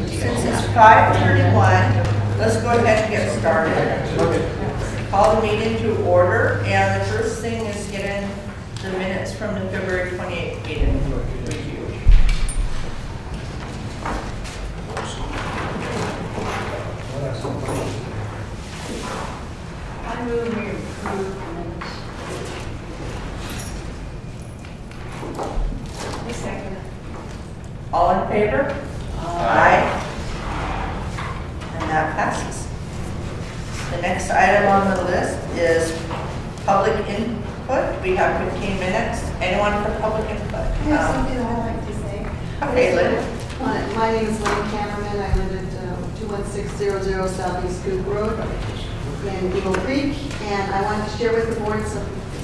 Since it's 5:31, let's go ahead and get started. Call the meeting to order, and the first thing is getting the minutes from the February 28th meeting. I move we approve the minutes. I second it. All in favor? Aye. And that passes. The next item on the list is public input. We have 15 minutes. Anyone for public input? I have something I'd like to say. Okay, Lynn. My name is Lynn Cameraman. I live at 21600 Southeast Scoop Road in Eagle Creek, and I wanted to share with the board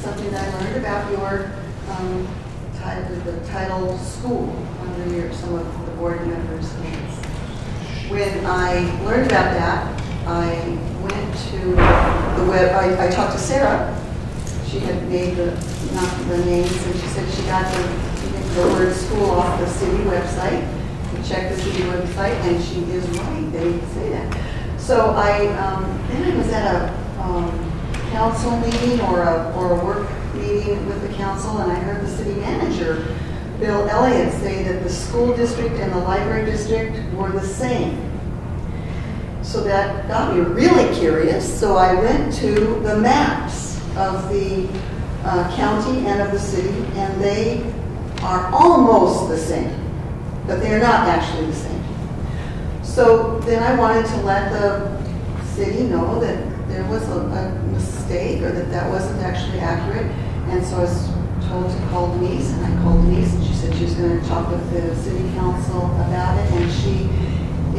something that I learned about your the title school under some of the board members' names. When I learned about that, I went to the web. I talked to Sarah. She had made the names, and she said she got the word school off the city website. We checked the city website, and she is right. They say that. So then I was at a council meeting or a work meeting with the council, and I heard the city manager, Bill Elliott, say that the school district and the library district were the same. So that got me really curious. So I went to the maps of the county and of the city, and they are almost the same, but they're not actually the same. So then I wanted to let the city know that there was a mistake, or that wasn't actually accurate. And so I was told to call Denise, and I called Denise, and she said she was going to talk with the city council about it, and she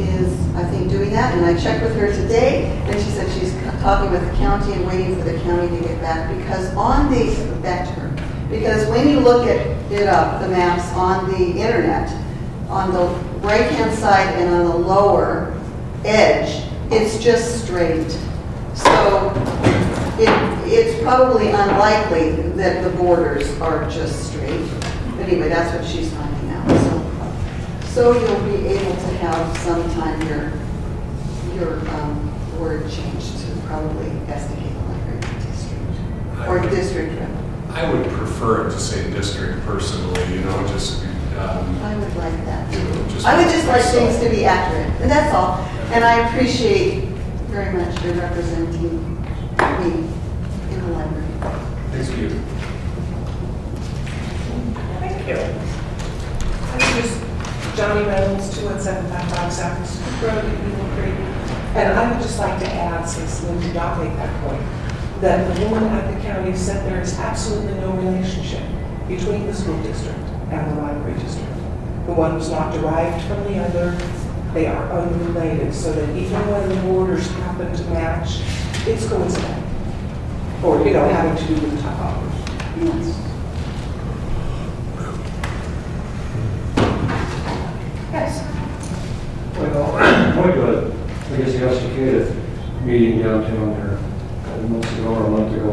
is, I think, doing that. And I checked with her today, and she said she's talking with the county and waiting for the county to get back, because because when you look at it up, the maps on the internet, on the right-hand side and on the lower edge, it's just straight. So it's probably unlikely that the borders are just straight. But anyway, that's what she's finding out. So you'll be able to have sometime your word changed to probably Estacada Library District or district. I would prefer it to say district personally, just. I would like that too. I would just like things to be accurate, and that's all. And I appreciate very much your representing me in the library. Thank you. Thank you. My name is Johnny Reynolds, 21755 South Scoop Road in Eagle Creek. And I would just like to add, since Lynn did not make that point, that the woman at the county said there is absolutely no relationship between the school district and the library district. The one was not derived from the other. They are unrelated, so that even when the borders happen to match, it's coincidental. Or, having to do with topography. Yes. Yes. Well, I went to the Estacada meeting downtown there a couple months ago or a month ago.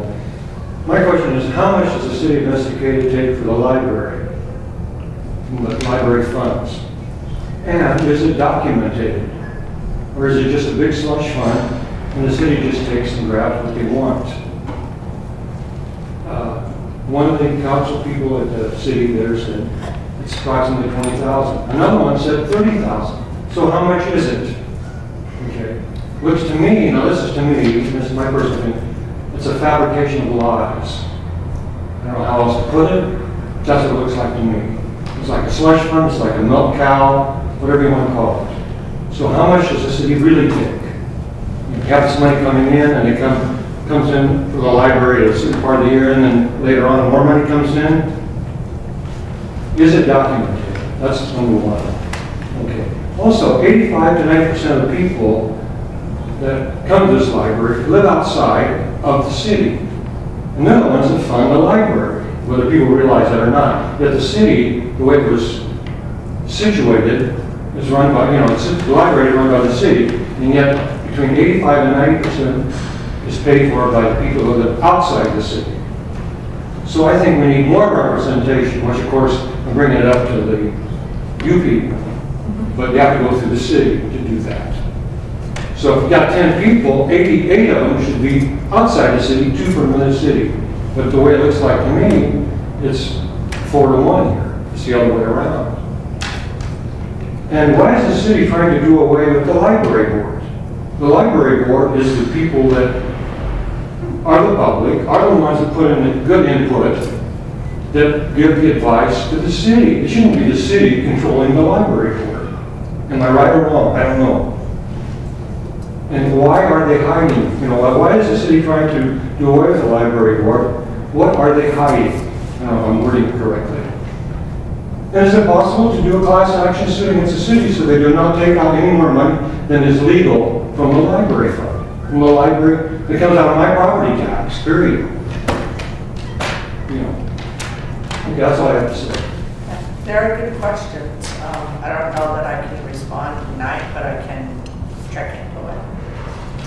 My question is, how much does the city of Estacada take for the library? From the library funds? And is it documented? Or is it just a big slush fund and the city just takes and grabs what they want? One of the council people at the city there said it's approximately 20,000. Another one said 30,000. So how much is it? Okay. Looks to me, this is to me, this is my personal opinion, it's a fabrication of lies. I don't know how else to put it. That's what it looks like to me. It's like a slush fund, it's like a milk cow, whatever you want to call it. So how much does the city really take? You have this money coming in, and it comes in for the library at a certain part of the year, and then later on more money comes in. Is it documented? That's number one. Okay. Also, 85 to 90% of the people that come to this library live outside of the city. And they're the ones that fund the library, whether people realize that or not. Yet the city, the way it was situated, is run by, the library is run by the city, and yet between 85 and 90% is paid for by the people who live outside the city. So I think we need more representation, which of course I'm bringing it up to the you people, but you have to go through the city to do that. So if you've got 10 people, 8 of them should be outside the city, 2 from the city. But the way it looks like to me, it's 4-to-1 here. It's the other way around. And why is the city trying to do away with the library board? The library board is the people that are the public, are the ones that put in the good input, that give the advice to the city. It shouldn't be the city controlling the library board. Am I right or wrong? I don't know. And why are they hiding? You know, why is the city trying to do away with the library board? What are they hiding? I'm wording it correctly. And is it possible to do a class action suit against the city so they do not take out any more money than is legal from the library fund? From the library, it comes out of my property tax, period. You know, okay, that's all I have to say. They're good questions. I don't know that I can respond tonight, but I can check into it.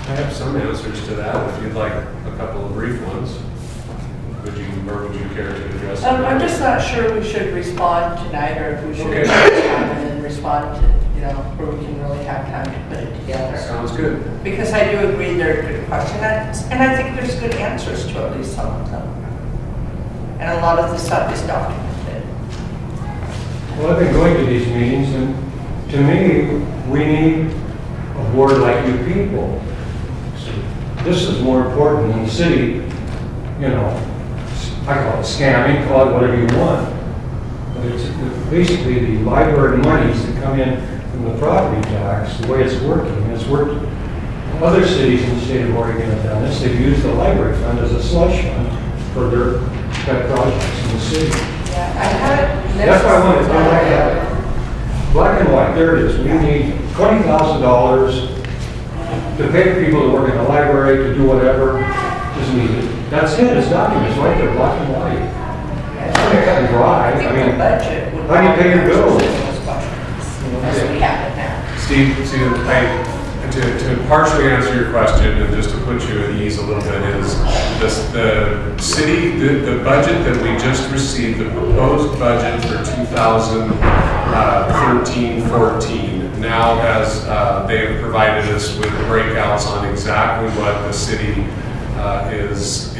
I have some answers to that, if you'd like a couple of brief ones. Would you care to address them? I'm just not sure we should respond tonight, or if we should Okay. take time and then respond to, where we can really have time to put it together. Sounds good. Because I do agree they're a good question, and I think there's good answers to at least some of them. And a lot of the stuff is documented. Well, I've been going to these meetings, and to me, we need a board like you people. This is more important than the city, I call it scamming, call it whatever you want. But it's basically the library monies that come in from the property tax, the way it's working. It's worked. Other cities in the state of Oregon have done this. They've used the library fund as a slush fund for their pet projects in the city. Yeah, I had it. That's why I wanted to black and black and white. There it is. We need $20,000 to pay for people to work in the library, to do whatever is needed. That's it. It's documents right there, black and white. It's pretty cut and dry. I think I mean, the budget would. how do you pay your bills? As we have it now. Steve, to partially answer your question and just to put you at ease a little bit is the city, the budget that we just received, the proposed budget for 2013-14 now has, they have provided us with breakouts on exactly what the city is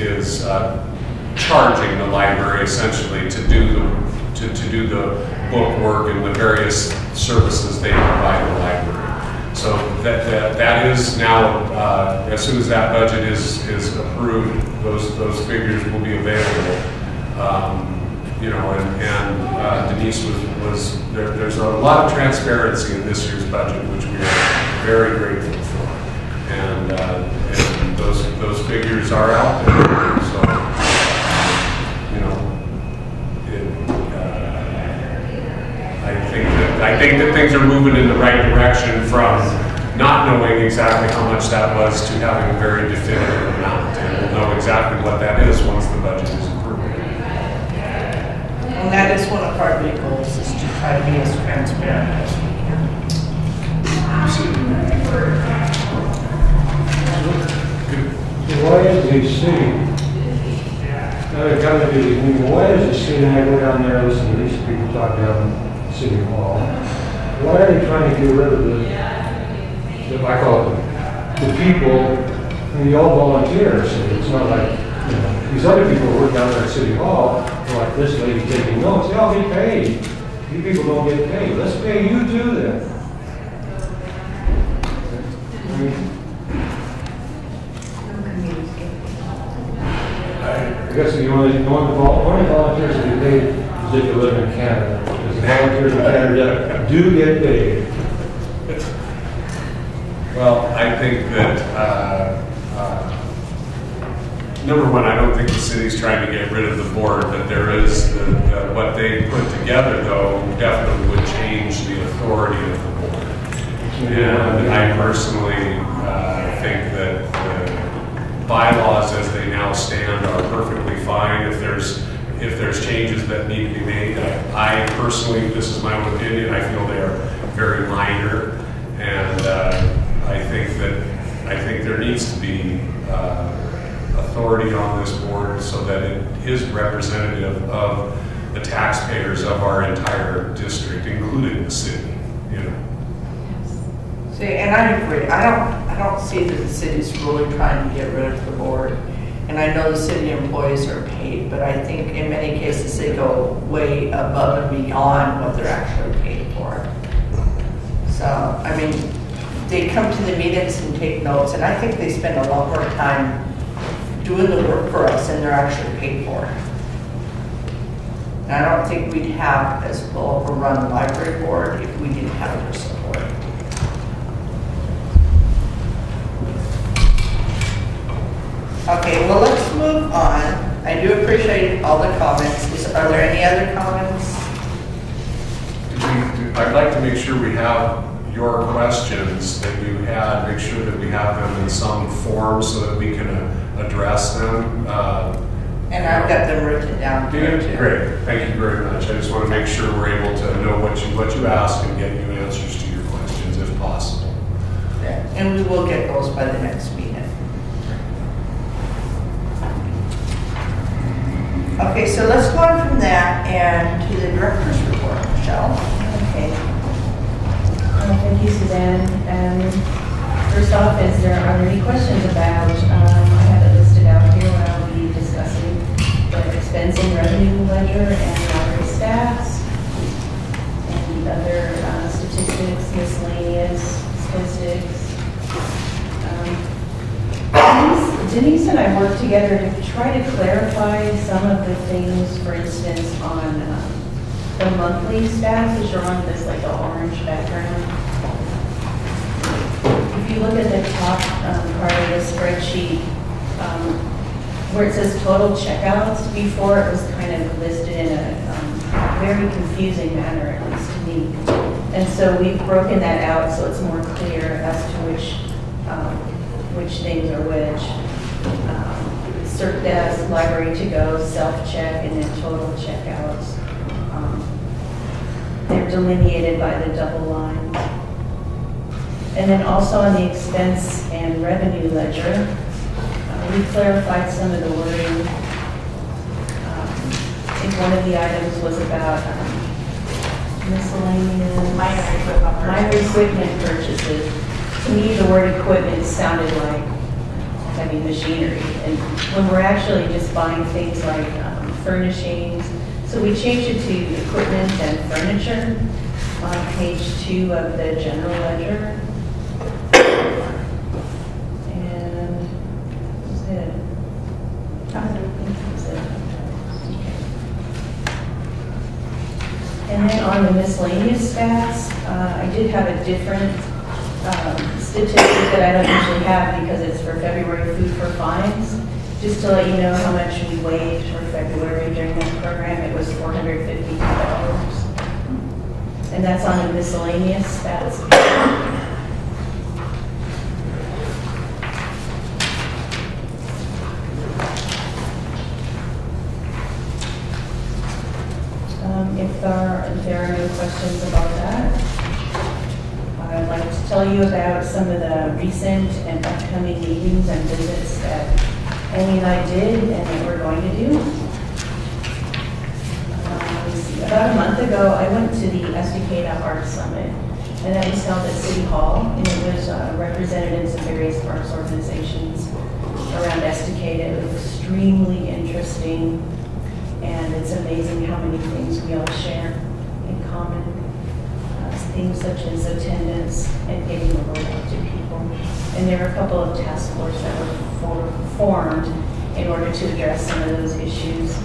charging the library essentially to do the book work and the various services they provide the library. So that is now, as soon as that budget is approved, those figures will be available. And Denise was there. There's a lot of transparency in this year's budget, which we are very grateful for, and those figures are out there. So. I think that things are moving in the right direction from not knowing exactly how much that was to having a very definitive amount. And we'll know exactly what that is once the budget is approved. And that is one of our big goals, is to try to be as transparent as we can. Why is the city, why is the city, and I go down there and listen to these people talk down City Hall, why are they trying to get rid of I call it the people, and you all volunteer, so it's not like, these other people work down there at City Hall, like this lady taking notes, they all get paid. You people don't get paid. Let's pay you too then. I guess the only volunteers that get paid is if you live in Canada. Because the volunteers in Canada do get paid. Well, I think that, number one, I don't think the city's trying to get rid of the board, but there is, what they put together, though, definitely would change the authority of the board. And I personally think that the bylaws as they now stand are perfectly fine. If there's changes that need to be made, I personally, this is my own opinion, I feel they are very minor, and I think there needs to be authority on this board so that it is representative of the taxpayers of our entire district, including the See, and I agree. I don't see that the city's really trying to get rid of the board. And I know the city employees are paid, but I think in many cases they go way above and beyond what they're actually paid for. So, I mean, they come to the meetings and take notes, and I think they spend a lot more time doing the work for us than they're actually paid for. And I don't think we'd have as well of a run library board if we didn't have their support. Okay, well, let's move on. I do appreciate all the comments. Are there any other comments? I'd like to make sure we have your questions that you had, make sure that we have them in some form so that we can address them. And I've got them written down here too. Great, thank you very much. I just want to make sure we're able to know what you ask and get you answers to your questions if possible. Yeah, and we will get those by the next meeting. Okay, so let's go on from that and to the director's report, Michelle. Okay. Thank you, Suzanne. First off, is there are there any questions about, I have it listed out here when I'll be discussing the expense and revenue ledger and library stats and other statistics, miscellaneous statistics. Denise and I worked together to try to clarify some of the things, for instance, on the monthly stats, which are on this like the orange background. If you look at the top part of the spreadsheet, where it says total checkouts, before it was kind of listed in a very confusing manner, at least to me. And so we've broken that out so it's more clear as to which things are which. Cert desk, library to go, self-check, and then total checkouts. They're delineated by the double lines. And then also on the expense and revenue ledger, we clarified some of the wording. I think one of the items was about miscellaneous minor equipment purchases. To me, the word equipment sounded like heavy machinery, and when we're actually just buying things like furnishings. So we changed it to equipment and furniture on page 2 of the general ledger. And that's it. I think that's it. And then on the miscellaneous stats, I did have a different statistic that I don't usually have because it's for February food for fines. Just to let you know how much we waived for February during that program, it was $452. And that's on the miscellaneous stats. If there are no questions about that, I'd like to tell you about some of the recent and upcoming meetings and visits that Amy and I did and that we're going to do. Let's see. About a month ago, I went to the Estacada Arts Summit, and that was held at City Hall, and it was representatives of various arts organizations around Estacada. It was extremely interesting, and it's amazing how many things we all share in common. Things such as attendance and getting the word out to people. And there were a couple of task forces that were formed in order to address some of those issues.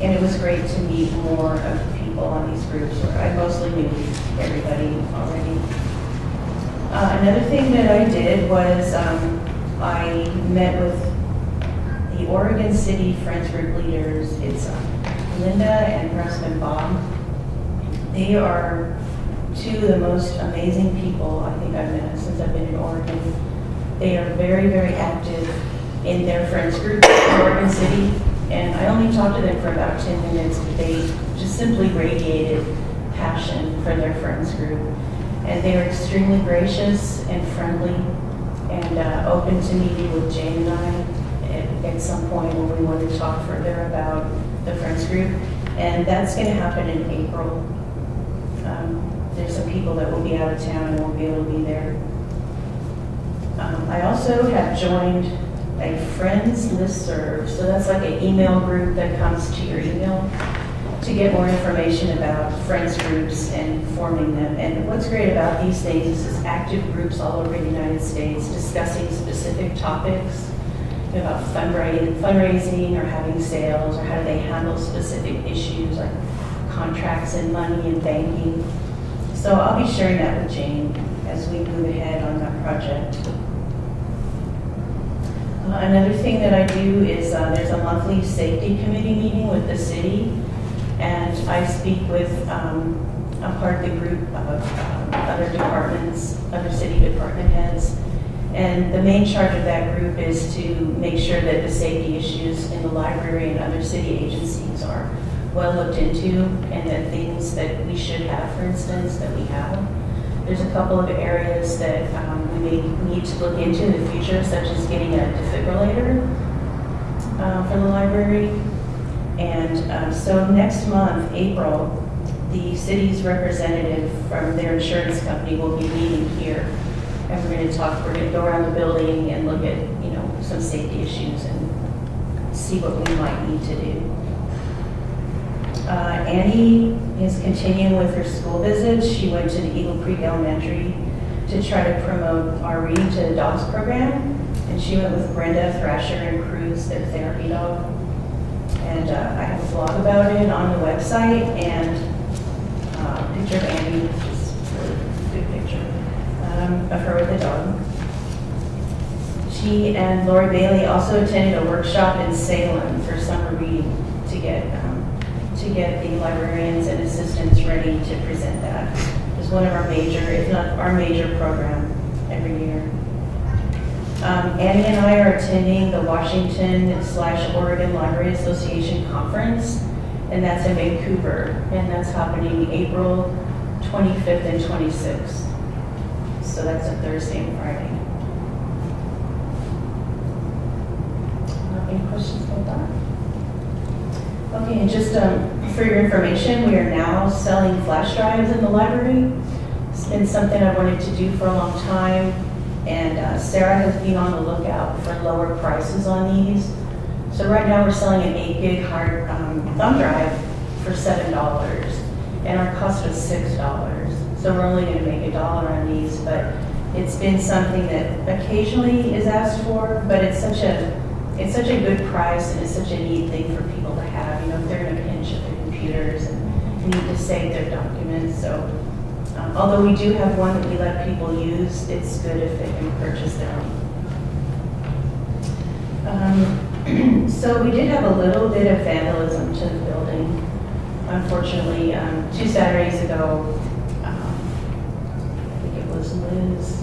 And it was great to meet more of the people on these groups where I mostly knew everybody already. Another thing that I did was I met with the Oregon City Friends Group leaders. It's Linda and Preston Bob. They are two of the most amazing people I think I've met since I've been in Oregon. They are very, very active in their friends group in Oregon City, and I only talked to them for about 10 minutes, but they just simply radiated passion for their friends group. And they are extremely gracious and friendly and open to meeting with Jane and I at some point when we want to talk further about the friends group. And that's going to happen in April. There's some people that will be out of town and won't be able to be there. I also have joined a friends listserv, so that's like an email group that comes to your email to get more information about friends groups and forming them. And what's great about these things is it's active groups all over the United States discussing specific topics about fundraising or having sales, or how do they handle specific issues like contracts and money and banking. So I'll be sharing that with Jane as we move ahead on that project. Another thing that I do is there's a monthly safety committee meeting with the city, and I speak with a part of the group of other departments, other city department heads. And the main charge of that group is to make sure that the safety issues in the library and other city agencies are well looked into, and that things that we should have, for instance, that we have. There's a couple of areas that we may need to look into in the future, such as getting a defibrillator for the library. And so next month, April, the city's representative from their insurance company will be meeting here. And we're going to go around the building and look at, some safety issues and see what we might need to do. Annie is continuing with her school visits. She went to the Eagle Creek Elementary to try to promote our Reading to the Dogs program. And she went with Brenda Thrasher and Cruz, their therapy dog. And I have a blog about it on the website, and a picture of Annie, which is a really good picture of her with the dog. She and Lori Bailey also attended a workshop in Salem for summer reading to get the librarians and assistants ready to present that. It's one of our major, if not our major program every year. Annie and I are attending the Washington/Oregon Library Association Conference, and that's in Vancouver, and that's happening April 25th and 26th. So that's a Thursday and Friday. Any questions about that? Okay, and just for your information, we are now selling flash drives in the library. It's been something I wanted to do for a long time, and Sarah has been on the lookout for lower prices on these. So right now we're selling an 8 gig hard thumb drive for $7, and our cost was $6. So we're only going to make $1 on these, but it's been something that occasionally is asked for, but it's such a good price, and it's such a neat thing for people to have, if they're in a pinch at their computers and need to save their documents. So although we do have one that we let people use, it's good if they can purchase their own. So we did have a little bit of vandalism to the building. Unfortunately, 2 Saturdays ago, I think it was Liz,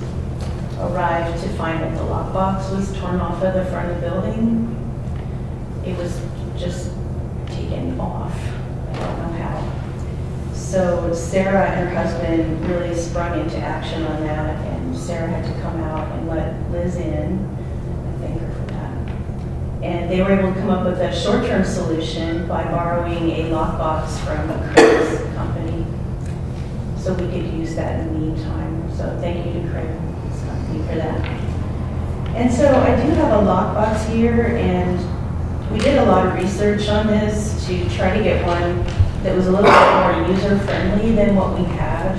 arrived to find that the lockbox was torn off of the front of the building. It was just taken off. I don't know how. So Sarah and her husband really sprung into action on that, and Sarah had to come out and let Liz in. I thank her for that. And they were able to come up with a short-term solution by borrowing a lockbox from a Craig's company, so we could use that in the meantime. So thank you to Craig for that. And so I do have a lockbox here, and we did a lot of research on this to try to get one that was a little bit more user-friendly than what we had.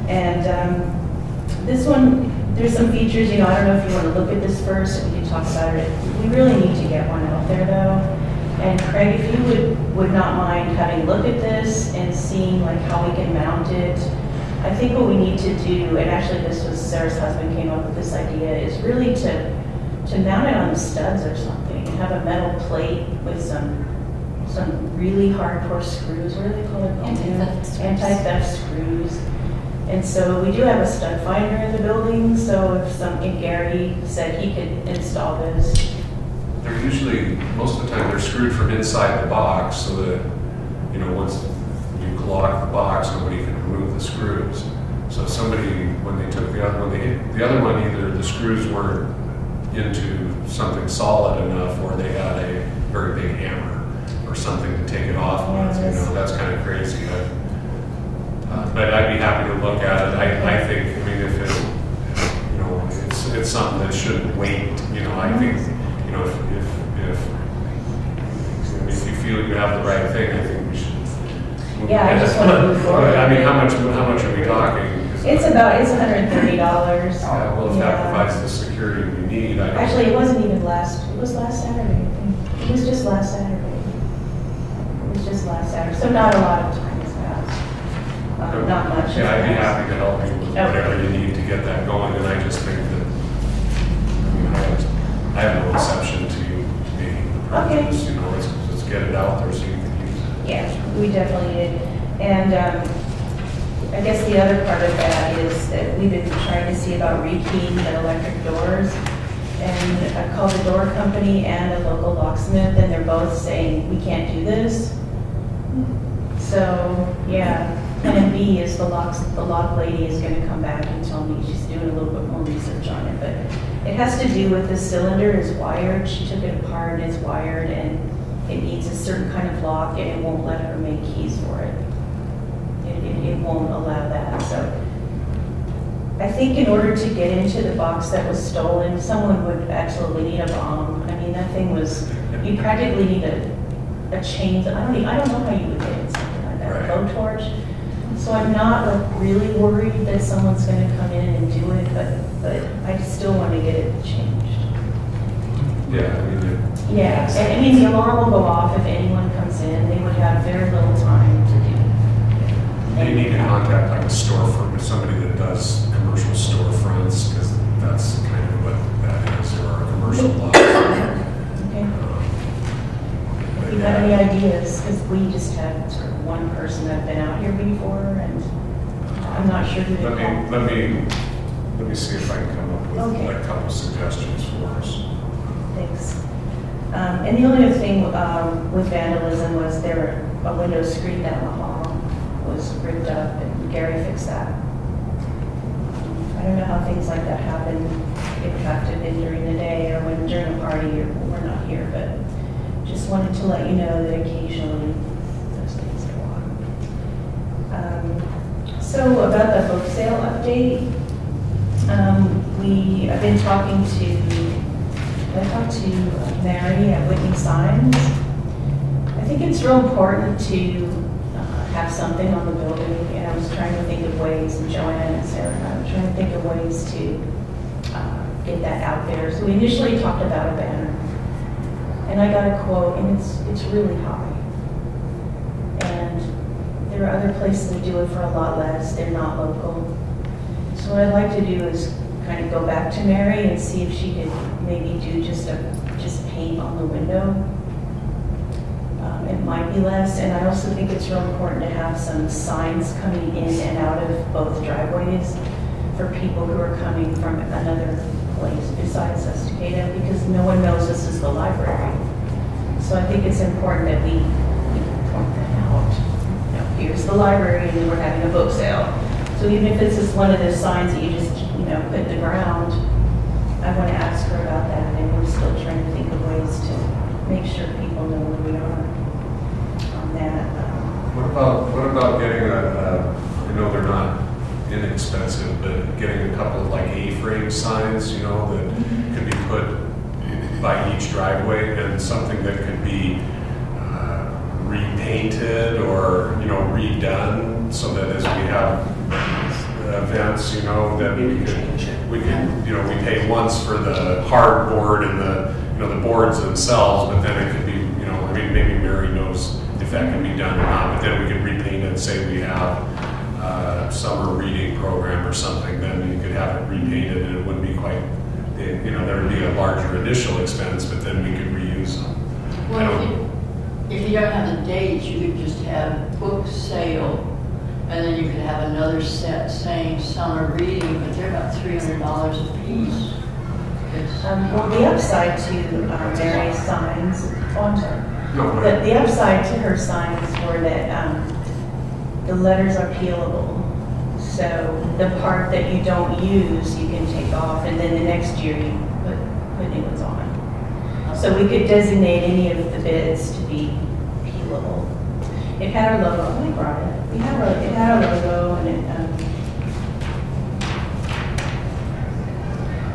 And this one, there's some features, I don't know if you want to look at this first, and we can talk about it. We really need to get one out there though. And Craig, if you would not mind having a look at this and seeing how we can mount it. I think what we need to do, and actually this was Sarah's husband came up with this idea, is really to mount it on the studs or something, and have a metal plate with some really hardcore screws. What are they called? Anti-theft screws. And so we do have a stud finder in the building, so if Gary said he could install this. They're usually, most of the time, they're screwed from inside the box, so that, once you lock the box, nobody can remove the screws. So somebody, when they took the other one, the other one, either the screws weren't into something solid enough, or they had a very big hammer or something to take it off with. That's kind of crazy. But I'd be happy to look at it. I think, if it, it's something shouldn't wait, you know, I think, you know, if you feel you have the right thing, I think we should. Yeah, I just want to move forward. I mean, how much are we talking? It's $130. Yeah, well, if that Yeah. provides the security we need, I don't. Actually, it wasn't even it was last Saturday, I think. It was just last Saturday. It was just last Saturday, so not a lot of time has passed. Not much. has Yeah, I'd be passed. happy to help you with Okay. whatever you need to get that going, and I just think that, I mean, I have no exception to you making the Okay. purchase, you know, let's get it out there so you can use it. Yeah, we definitely did. And I guess the other part of that is that we've been trying to see about rekeying the electric doors. And I called the door company and a local locksmith, and they're both saying, we can't do this. So, yeah, plan B is the lock lady is gonna come back and tell me, she's doing a little bit more research on it, but it has to do with the cylinder is wired. She took it apart and it's wired, and it needs a certain kind of lock, and it won't let her make keys for it. It won't allow that. So I think in order to get into the box that was stolen, someone would absolutely need a bomb. I mean, that thing was, you practically need a chain. I don't know how you would get in something like that, Right. a blowtorch. So I'm not like really worried that someone's going to come in and do it, but I still want to get it changed. Yeah, I mean, Yeah, and it means the alarm will go off if anyone comes in. They would have very little time to do. you need to contact like a storefront, somebody that does commercial storefronts, because that's kind of what that is, or a commercial lot. Okay. But If you have any ideas, because we just had sort of one person that's been out here before, and I'm not sure who to call. Let me see if I can come up with Okay. a couple suggestions for us. Thanks. And the only other thing with vandalism was a window screen down the hall was ripped up, and Gary fixed that. I don't know how things like that happen. It would have to have been during the day or when during a party or when we're not here, but just wanted to let you know that occasionally those things go on. So about the book sale update, I've been talking I talked to Mary at Whitney Signs. I think it's real important to have something on the building, and I was trying to think of ways, and Joanne and Sarah and I were trying to think of ways to get that out there. So we initially talked about a banner, and I got a quote, and it's really high. And there are other places that do it for a lot less. They're not local. So what I'd like to do is kind of go back to Mary and see if she could maybe do just paint on the window. It might be less, and I also think it's real important to have some signs coming in and out of both driveways for people who are coming from another place besides Estacada, because no one knows this is the library. So I think it's important that we point that out. You know, here's the library, and we're having a book sale. So even if it's just one of those signs that you just put in the ground, I want to ask her about that, and we're still trying to think of ways to make sure people know where we are on that. What about getting I know they're not inexpensive, but getting a couple of like A-frame signs, that could be put by each driveway, and something that could be repainted or, redone, so that as we have events, that we pay once for the hardboard and the boards themselves, but then it could be, maybe Mary knows if that can be done or not, but then we could repaint it, say we have summer reading program or something, then you could have it repainted, and it wouldn't be quite, there would be a larger initial expense, but then we could reuse them. Well, if you don't have the dates, you could just have book sale, and then you could have another set saying summer reading, but they're about $300 a piece. Well, the upside to Mary's signs, I'm sorry. No, The upside to her signs were that the letters are peelable. So the part that you don't use, you can take off, and then the next year you put new ones on. So we could designate any of the bids to be peelable. It had our logo. I brought it. It had our logo, and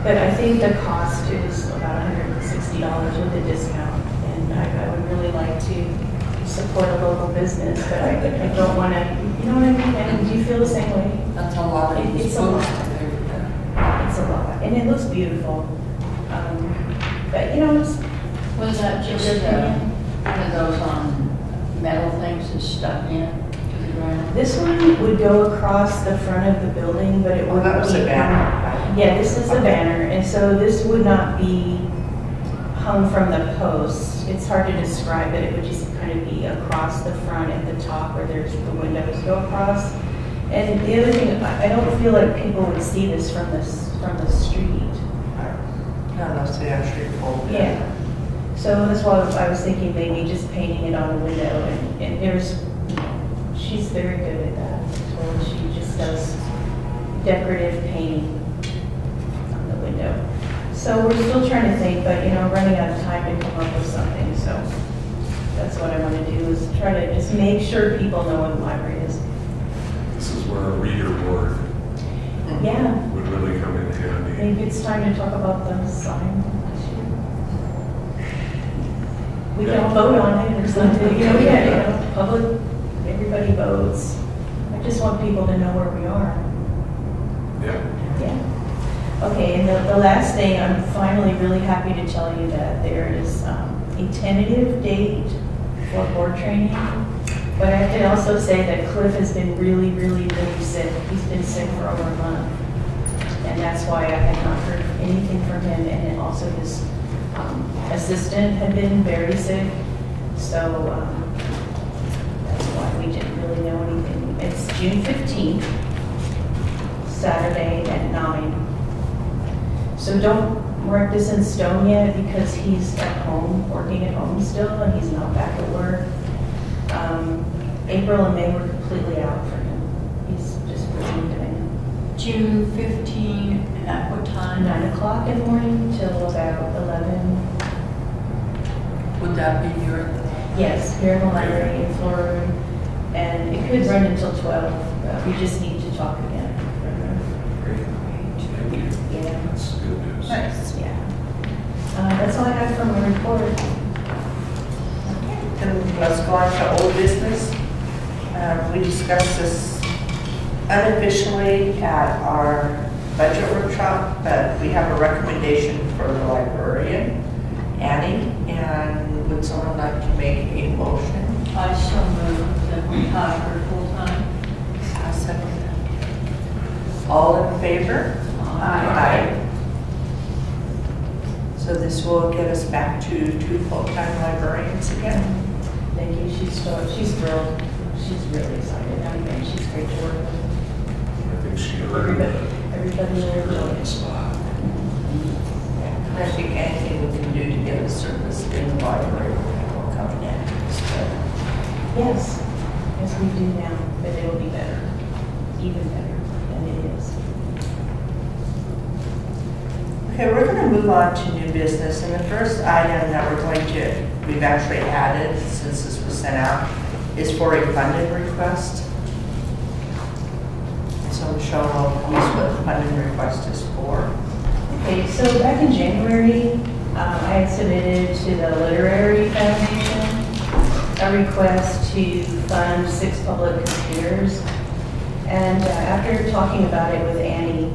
But I think the cost is about $160 with a discount. And I would really like to support a local business, but I don't want to, you know what I mean? And do you feel the same way? That's a lot of these It's a lot. books. It's a lot, and it looks beautiful. But you know, it's, Was that just one of those metal things that's stuck in to the ground? this one would go across the front of the building, but it Well, would that was a banner. Yeah, this is the Okay. banner, and so this would not be hung from the posts. It's hard to describe it. It would just kind of be across the front at the top where there's the windows go across. And the other thing, I don't feel like people would see this from the street. No, that's the actual pole. Yeah. So that's why I was thinking maybe just painting it on the window, and she's very good at that. So she just does decorative painting on the window. So we're still trying to think, but running out of time to come up with something, so that's what I want to do, is try to just make sure people know what the library is. This is where a reader board Yeah, would really come in handy. maybe it's time to talk about the sign this year. We can all vote on it or something, public, everybody votes. I just want people to know where we are. Yeah. Yeah. Okay, and the last thing, I'm finally really happy to tell you that there is a tentative date for board training. But I have to also say that Cliff has been really, really, really sick. He's been sick for over a month. And that's why I had not heard anything from him. And then also his assistant had been very sick. So that's why we didn't really know anything. It's June 15th, Saturday at 9. So don't mark this in stone yet, because he's at home, working at home still, and he's not back at work. April and May were completely out for him. He's just really doing June 15, at what time? 9 o'clock in the morning till about 11. Would that be your? Yes, here in the library in Florida, and it could run until 12. We just need to talk again. Great. Thank you. Yeah. That's good news. Nice. Yeah. That's all I have for my report. Then let's go on to old business. We discussed this unofficially at our budget workshop, but we have a recommendation for the librarian, Annie, and would someone like to make a motion? I so moved that we hire her full-time. I'll second that. All in favor? Aye. So this will get us back to 2 full-time librarians again. Thank you. She's thrilled. She's really excited. I mean, she's great to work with. I think she earned Everybody will enjoy the it. spot. And I think anything we can do to get a service in the library will come in handy. Yes, yes, we do now, but it'll be better, even better than it is. Okay, we're going to move on to new business, and the first item that we've actually added since this was sent out is for a funding request. So Michelle will tell us what the funding request is for. Okay, so back in January, I had submitted to the Literary Foundation a request to fund 6 public computers. And after talking about it with Annie,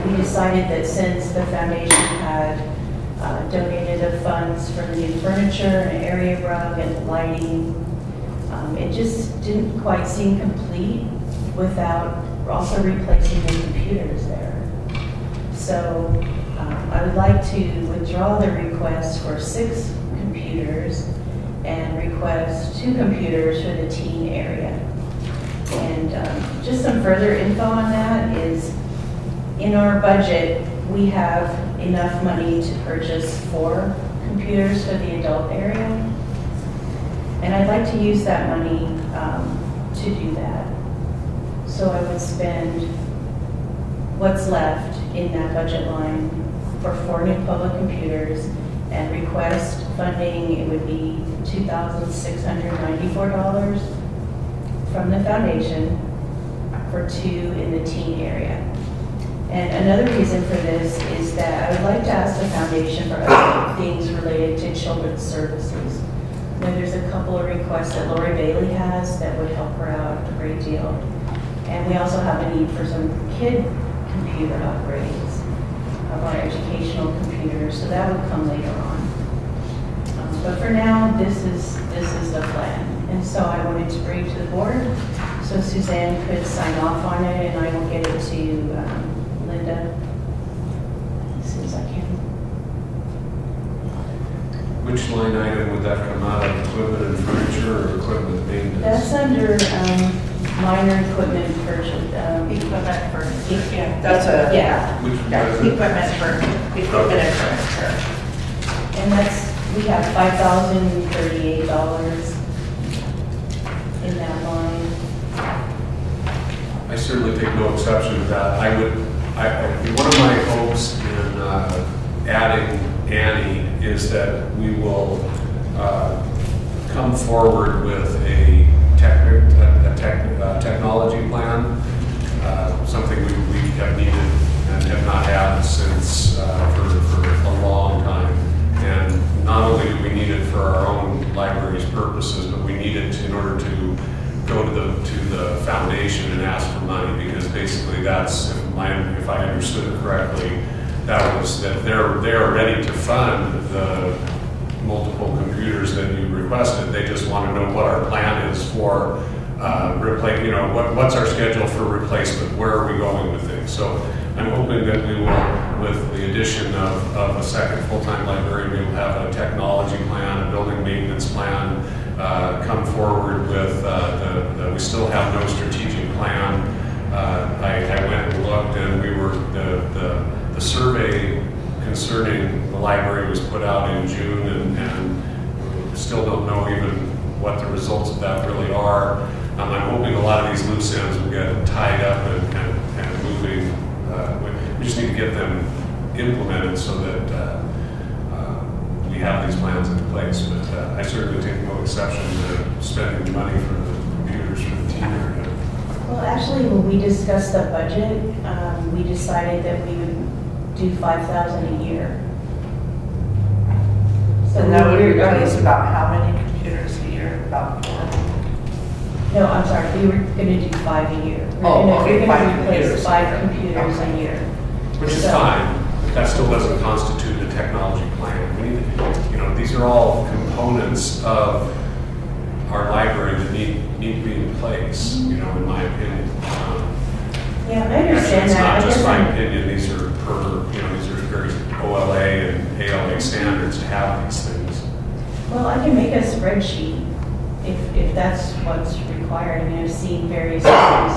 we decided that since the foundation had donated the funds for the new furniture and area rug and lighting, it just didn't quite seem complete without also replacing the computers there. So I would like to withdraw the request for 6 computers and request 2 computers for the teen area. And just some further info on that is, in our budget, we have enough money to purchase 4 computers for the adult area. And I'd like to use that money to do that. So I would spend what's left in that budget line for 4 new public computers and request funding. It would be $2,694 from the foundation for 2 in the teen area. And another reason for this is that I would like to ask the foundation for other things related to children's services. You know, there's a couple of requests that Lori Bailey has that would help her out a great deal. And we also have a need for some kid computer upgrades of our educational computers, so that would come later on. But for now, this is the plan. And so I wanted to bring it to the board so Suzanne could sign off on it, and I will get it to Linda as soon as I can. Which line item would that come out of? Equipment and furniture or equipment maintenance? That's under minor equipment purchase. Equipment for, yeah, that's a, Yeah, Which one yeah, is it? equipment and furniture. and we have $5,038 in that line. I certainly take no exception to that. One of my hopes in adding Annie is that we will come forward with a technology plan, something we have needed and have not had since for a long time. And not only do we need it for our own library's purposes, but we need it in order to go to the foundation and ask for money, because basically that's, if I understood it correctly, that was that they are ready to fund the multiple computers that you requested. They just want to know what our plan is for what's our schedule for replacement, where are we going with things. So I'm hoping that we will, with the addition of a second full-time librarian, we will have a technology plan, a building maintenance plan, come forward with, we still have no strategic plan. I went and looked, and the survey concerning the library was put out in June, and still don't know even what the results of that really are. I'm hoping a lot of these loose ends will get tied up and moving. We just need to get them implemented so that we have these plans in place. But I certainly take no exception to spending money for the computers for the team area. Well, actually, when we discussed the budget, we decided that we would do $5,000 a year. So And that would we're- replace about how many computers a year? About 4? No, I'm sorry, we were gonna do 5 a year. Okay, We're 5 gonna replace computers. 5 computers a Okay. year. Which is So- fine, but that still doesn't constitute a technology plan. We need, these are all components of our library that need to be in place, in my opinion. Yeah, I understand It's that. not I just guess my I'm- opinion, these are very OLA and ALA standards to have these things. Well, I can make a spreadsheet if that's what's required. I mean, I've seen various things.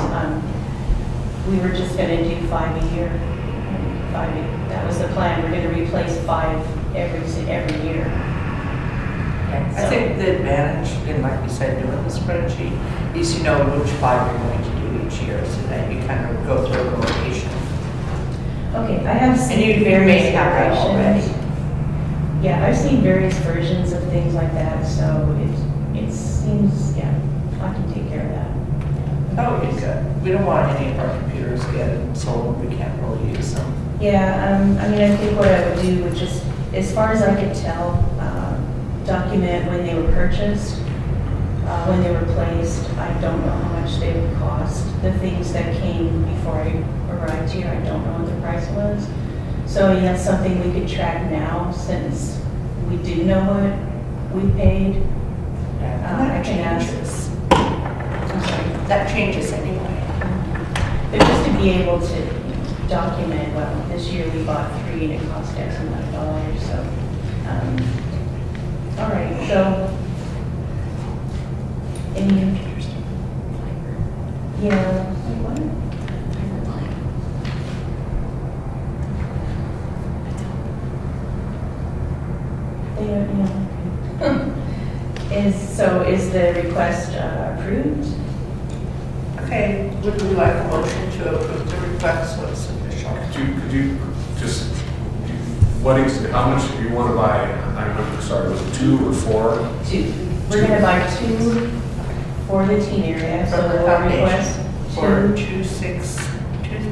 We were just gonna do 5 a year. That was the plan. We're gonna replace 5 every year. I think the advantage, and like we said, doing the spreadsheet, is you know which 5 you're going to do each year, so that you kind of go through a rotation. Okay, I have And you seen may various have that already. versions. Yeah, I've seen various versions of things like that, so it seems, yeah, I can take care of that. That would be good. We don't want any of our computers getting sold, we can't really use them. Yeah, I mean, I think what I would do would just, as far as I could tell, document when they were purchased, when they were placed. I don't know how much they would cost. The things that came before I arrived here, I don't know what the price was. So yeah, that's something we could track now, since we do know what we paid. And I that can ask. changes. I'm sorry. That changes anyway. But just to be able to document, well, this year we bought 3 and it cost X amount of dollars, so. All right, so. Any? Yeah. Wait, what? They don't, Is the request approved? Okay, would we like a motion to approve the request, so it's official? Could you just, how much do you want to buy? I'm sorry, was it 2 or 4? 2. We're gonna buy 2 for the teen area, so From the we'll foundation. request For 2.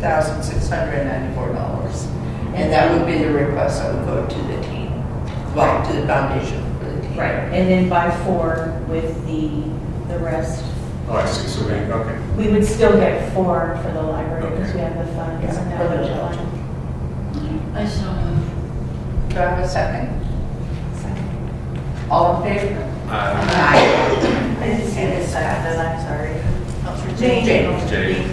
$2,694. And that would be the request that would go to the team, well, to the foundation for the team. Right, and then buy 4 with the rest. Oh, I see, so okay. We would still get 4 for the library because Okay. we have the funds Yeah, and that for the budget budget. line. I so move. Do I have a second? All in favor? Aye. I didn't see this second, I'm sorry. Jane. Jane.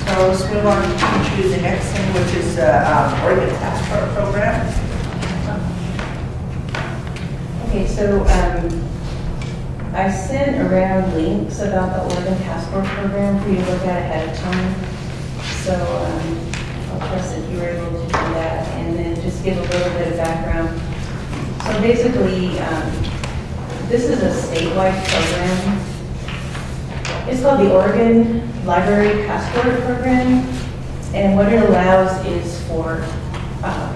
So let's move on to the next thing, which is Oregon Passport Program. Okay, so I sent around links about the Oregon Passport Program for you to look at ahead of time. So I'll trust that you were able to do that and then just give a little bit of background. So basically, this is a statewide program. It's called the Oregon Library Passport Program. And what it allows is for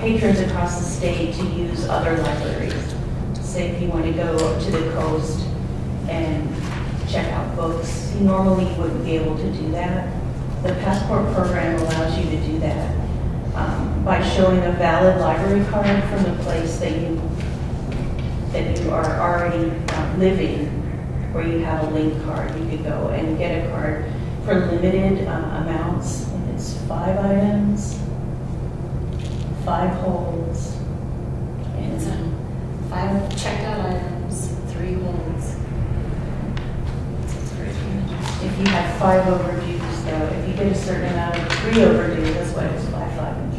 patrons across the state to use other libraries. Say if you want to go to the coast and check out books, you normally wouldn't be able to do that. The passport program allows you to do that by showing a valid library card from the place that you are already living, where you have a link card. You could go and get a card for limited amounts. And it's 5 items, 5 holds, and 5 checked out items, 3 holds. if you have 5 overdues, though, if you get a certain amount of 3 overdue, that's why it's 5, 5, and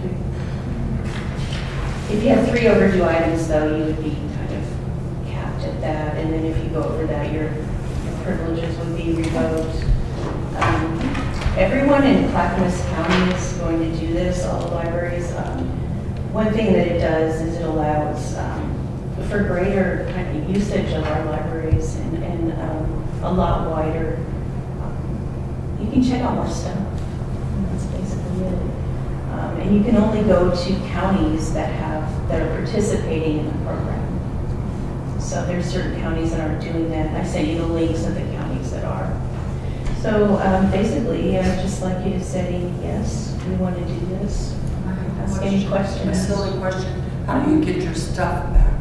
3. If you have 3 overdue items, though, you would be kind of capped at that, and then if you go over that, your privileges would be revoked. Everyone in Clackamas County is going to do this, all the libraries. One thing that it does is it allows for greater kind of usage of our libraries and a lot wider. You can check out more stuff. That's basically it. And you can only go to counties that are participating in the program. So there's certain counties that aren't doing that. I sent you the links of the counties that are. So basically, just like you to say, yes, we want to do this. Ask any A questions. silly question. How do you get your stuff back?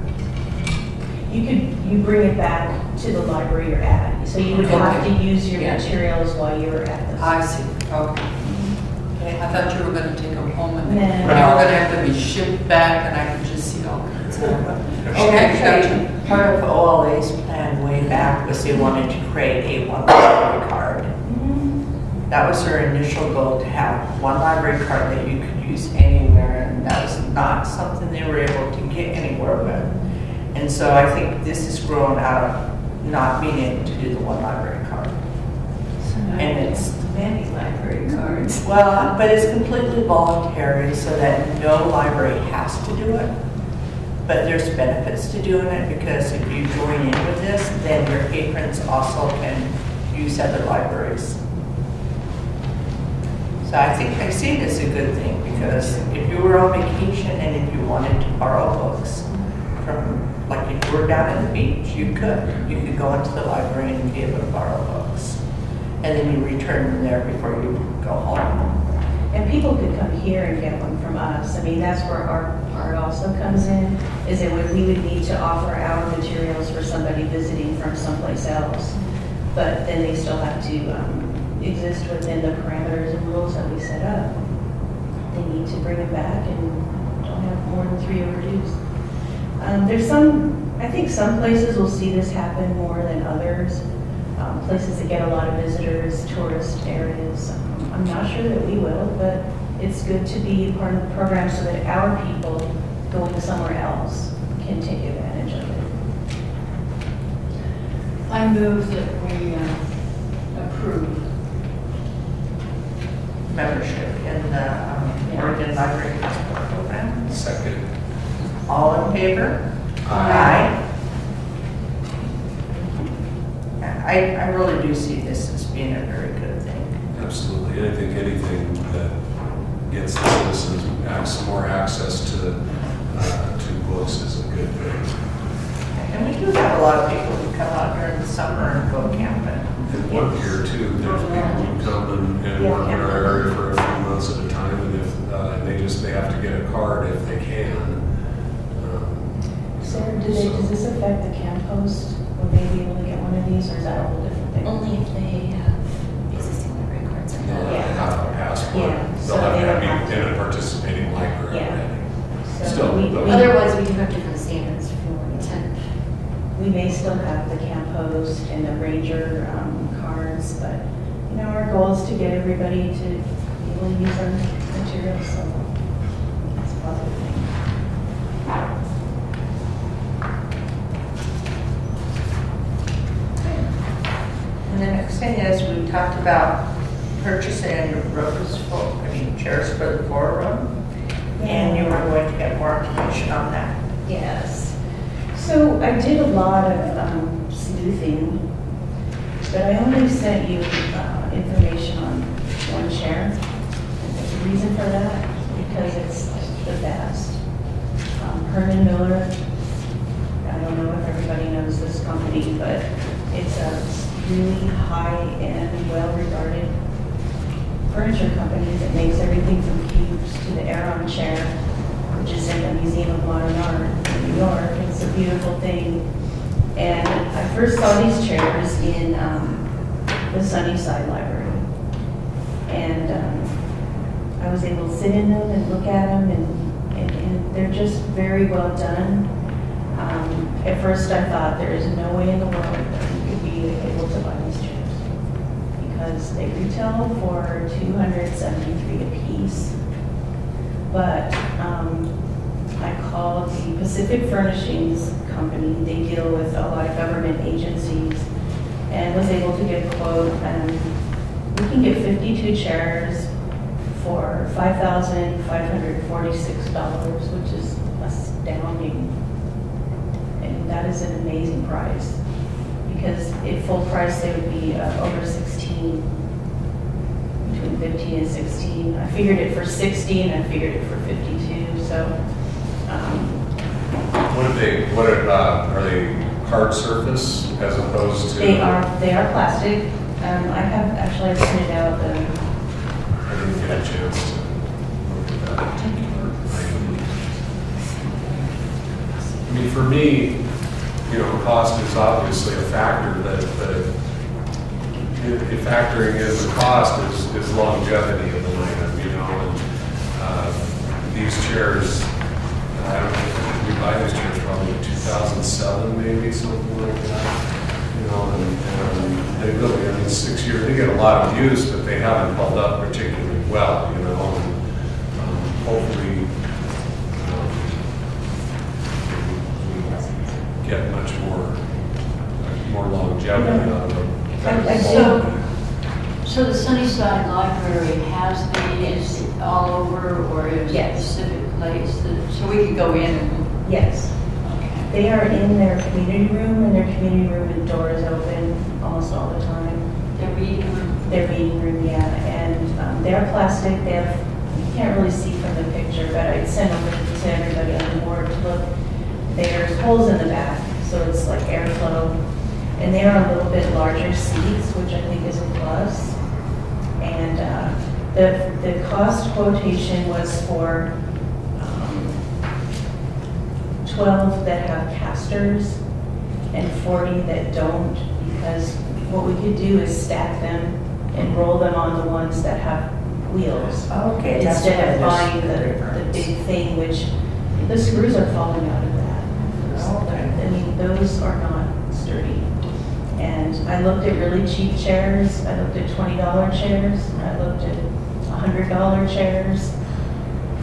You bring it back to the library you're at. So you would have to use your Yeah. materials while you were at the. I see, okay. I thought you were gonna take them home and No. they were gonna have to be shipped back and I could just see all kinds of. Okay, Actually, part of OLA's plan way back was they wanted to create a one library card. That was their initial goal, to have one library card that you could use anywhere, and that was not something they were able to get anywhere with. And so I think this has grown out of not being able to do the one library card. And it's many library cards. well, but it's completely voluntary so that no library has to do it. But there's benefits to doing it because if you join in with this, then your patrons also can use other libraries. So I think I see this as a good thing because if you were on vacation and if you wanted to borrow books from, like if you were down at the beach, you could. You could go into the library and be able to borrow books. And then you return them there before you go home. And people could come here and get one from us. I mean, that's where our part also comes in, is that we would need to offer our materials for somebody visiting from someplace else. But then they still have to exist within the parameters and rules that we set up. They need to bring it back and don't have more than 3 overdues. There's I think some places will see this happen more than others. Places that get a lot of visitors, tourist areas. I'm not sure that we will, but it's good to be part of the program so that our people going somewhere else can take advantage of it. I move that we approve. Membership in the Oregon Library Passport Program. Second. All in favor? Aye. I really do see this as being a very good thing. Absolutely. I think anything that gets the citizens more access to books is a good thing. And do have a lot of people who come out during the summer and go camping. And work here too, there's people who come and work in our area for a few months at a time, and if, they have to get a card if they can. Sarah, does this affect the camp host? Will they be able to get one of these, or is that a whole different thing? Only if they have existing library cards or They'll not. have a passport, Yeah, so they'll have they to don't be have in a participating library Yeah. already. So Still, though. Otherwise, we do have different standards for intent. we may still have the camp host and the ranger cards, but, you know, our goal is to get everybody to be able to use our materials, so it's a positive thing. And the next thing is, we talked about purchasing chairs for the boardroom. And you were going to get more information on that. Yes. So I did a lot of sleuthing, but I only sent you information on one chair. And there's a reason for that, because it's the best. Herman Miller, I don't know if everybody knows this company, but it's a really high-end, well-regarded furniture company that makes everything from cubes to the Aeron chair, which is in the Museum of Modern Art in New York. It's a beautiful thing. And I first saw these chairs in the Sunnyside Library. And I was able to sit in them and look at them, and they're just very well done. At first I thought there is no way in the world that you could be able to buy these chairs, because they retail for $273 a piece. But I called the Pacific Furnishings Company. They deal with a lot of government agencies, and was able to get a quote. We can get 52 chairs for $5,546, which is astounding. And that is an amazing price, because at full price they would be over 16, between 15 and 16. I figured it for 60 and I figured it for 52. So What are they hard surface as opposed to? they are plastic. I have actually printed out the. I didn't get a chance to look at that. I mean, for me, you know, cost is obviously a factor, but factoring in the cost is longevity of the item, you know, and these chairs, I don't know, we buy these chairs probably in 2007, maybe, something like that, you know, and they really, I mean, 6 years, they get a lot of use, but they haven't held up particularly well, you know, and hopefully we get much more longevity out of them. So the Sunnyside Library has these all over, or is it a Yes. specific place so we could go in and? Yes. Okay. They are in their community room, and their community room and door is open almost all the time. Their reading room? Their reading room, yeah, and they are plastic. They have, you can't really see from the picture, but I'd send over to everybody on the board to look. There's holes in the back, so it's like airflow, and they are a little bit larger seats, which I think is a plus. And the cost quotation was for 12 that have casters and 40 that don't, because what we could do is stack them and roll them on the ones that have wheels. Okay. that's Instead of what buying it is. the big thing, which the screws are falling out of that. Okay. I mean, those are not sturdy. And I looked at really cheap chairs. I looked at $20 chairs. I looked at $100 chairs.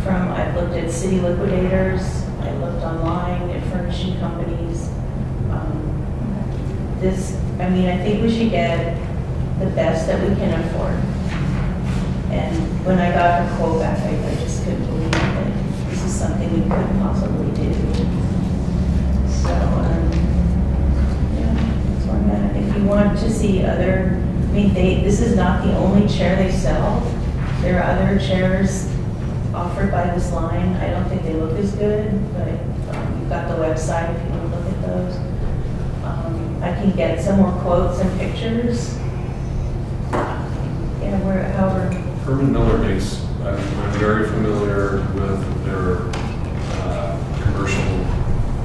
I looked at City Liquidators. I looked online at furnishing companies. I think we should get the best that we can afford. And when I got her quote back, I just couldn't believe that this is something we could possibly do. So, yeah, that's where I'm at. If you want to see this is not the only chair they sell. There are other chairs offered by this line. I don't think they look as good, but you've got the website if you want to look at those. can get some more quotes and pictures. Yeah, however. Herman Miller makes, I'm very familiar with their commercial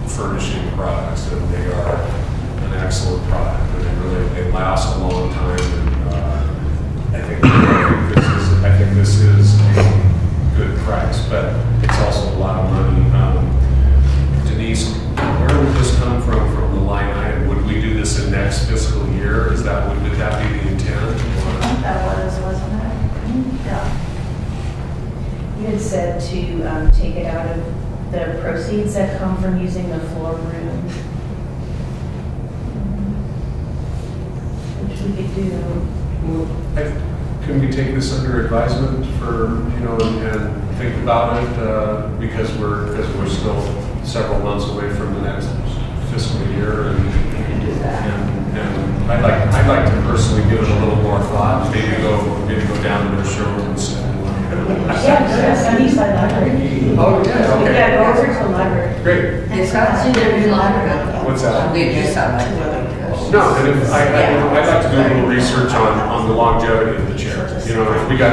furnishing products, and they are an excellent product, and they last a long time, and I think this is a good price, but it's also a lot of money. Denise, where would this come from the line item? Would we do this in next fiscal year? Would that be the intent? I think that wasn't it? Yeah. You had said to take it out of the proceeds that come from using the floor room, which we could do. Can we take this under advisement for, and think about it, because we're still several months away from the next fiscal year, and I'd like to personally give it a little more thought, maybe go down to their showrooms and yeah, Sunnyside Library. Oh, yeah, okay. Yeah, go over to the library. Great. It's not See, their new library. What's that? They do sound like two other girls. No, and I'd like to do a little research on the longevity of the chair. If we get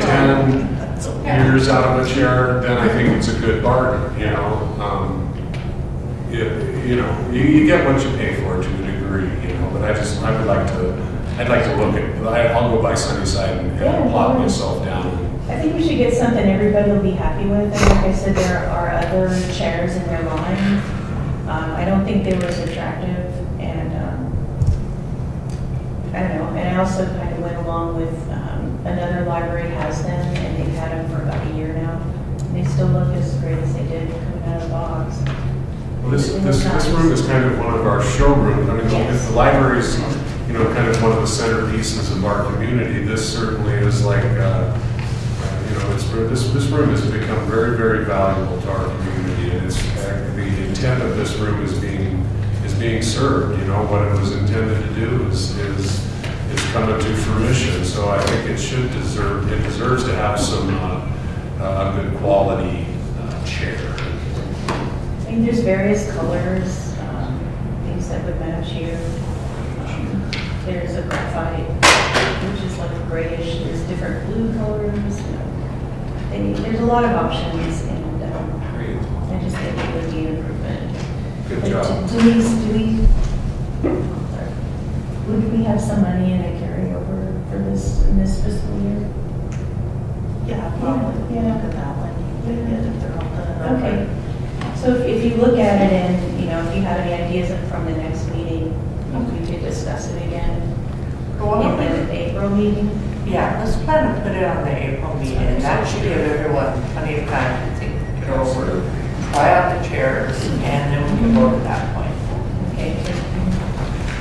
10 years out of a chair, then I think it's a good bargain. You get what you pay for to a degree. But I'd like to look at. I'll go by Sunnyside and plot myself down. I think we should get something everybody will be happy with. And like I said, there are other chairs in their line. I don't think they were as attractive, and I don't know. And I also kind of went along with another library has them, and they've had them for about a year now. And they still look as great as they did coming out of the box. Well, this room is kind of one of our showrooms. I mean, if the library's kind of one of the centerpieces of our community, this certainly is like. This room has become very, very valuable to our community, and the intent of this room is being served. What it was intended to do is coming to fruition. So I think it deserves to have some a good quality chair. I mean, there's various colors, things that would match here. There's a graphite, which is like a grayish. There's different blue colors. There's a lot of options, and I just think it would be an improvement. Good job. Denise, would we have some money in a carryover for this in this fiscal year? Yeah, probably. Yeah. Look at that one. Okay. So if you look at it, and if you have any ideas from the next meeting, we could discuss it again in the April meeting. Yeah, let's plan to put it on the April meeting. That should give everyone plenty of time to think it over, try out the chairs, and then we can vote at that point. Okay.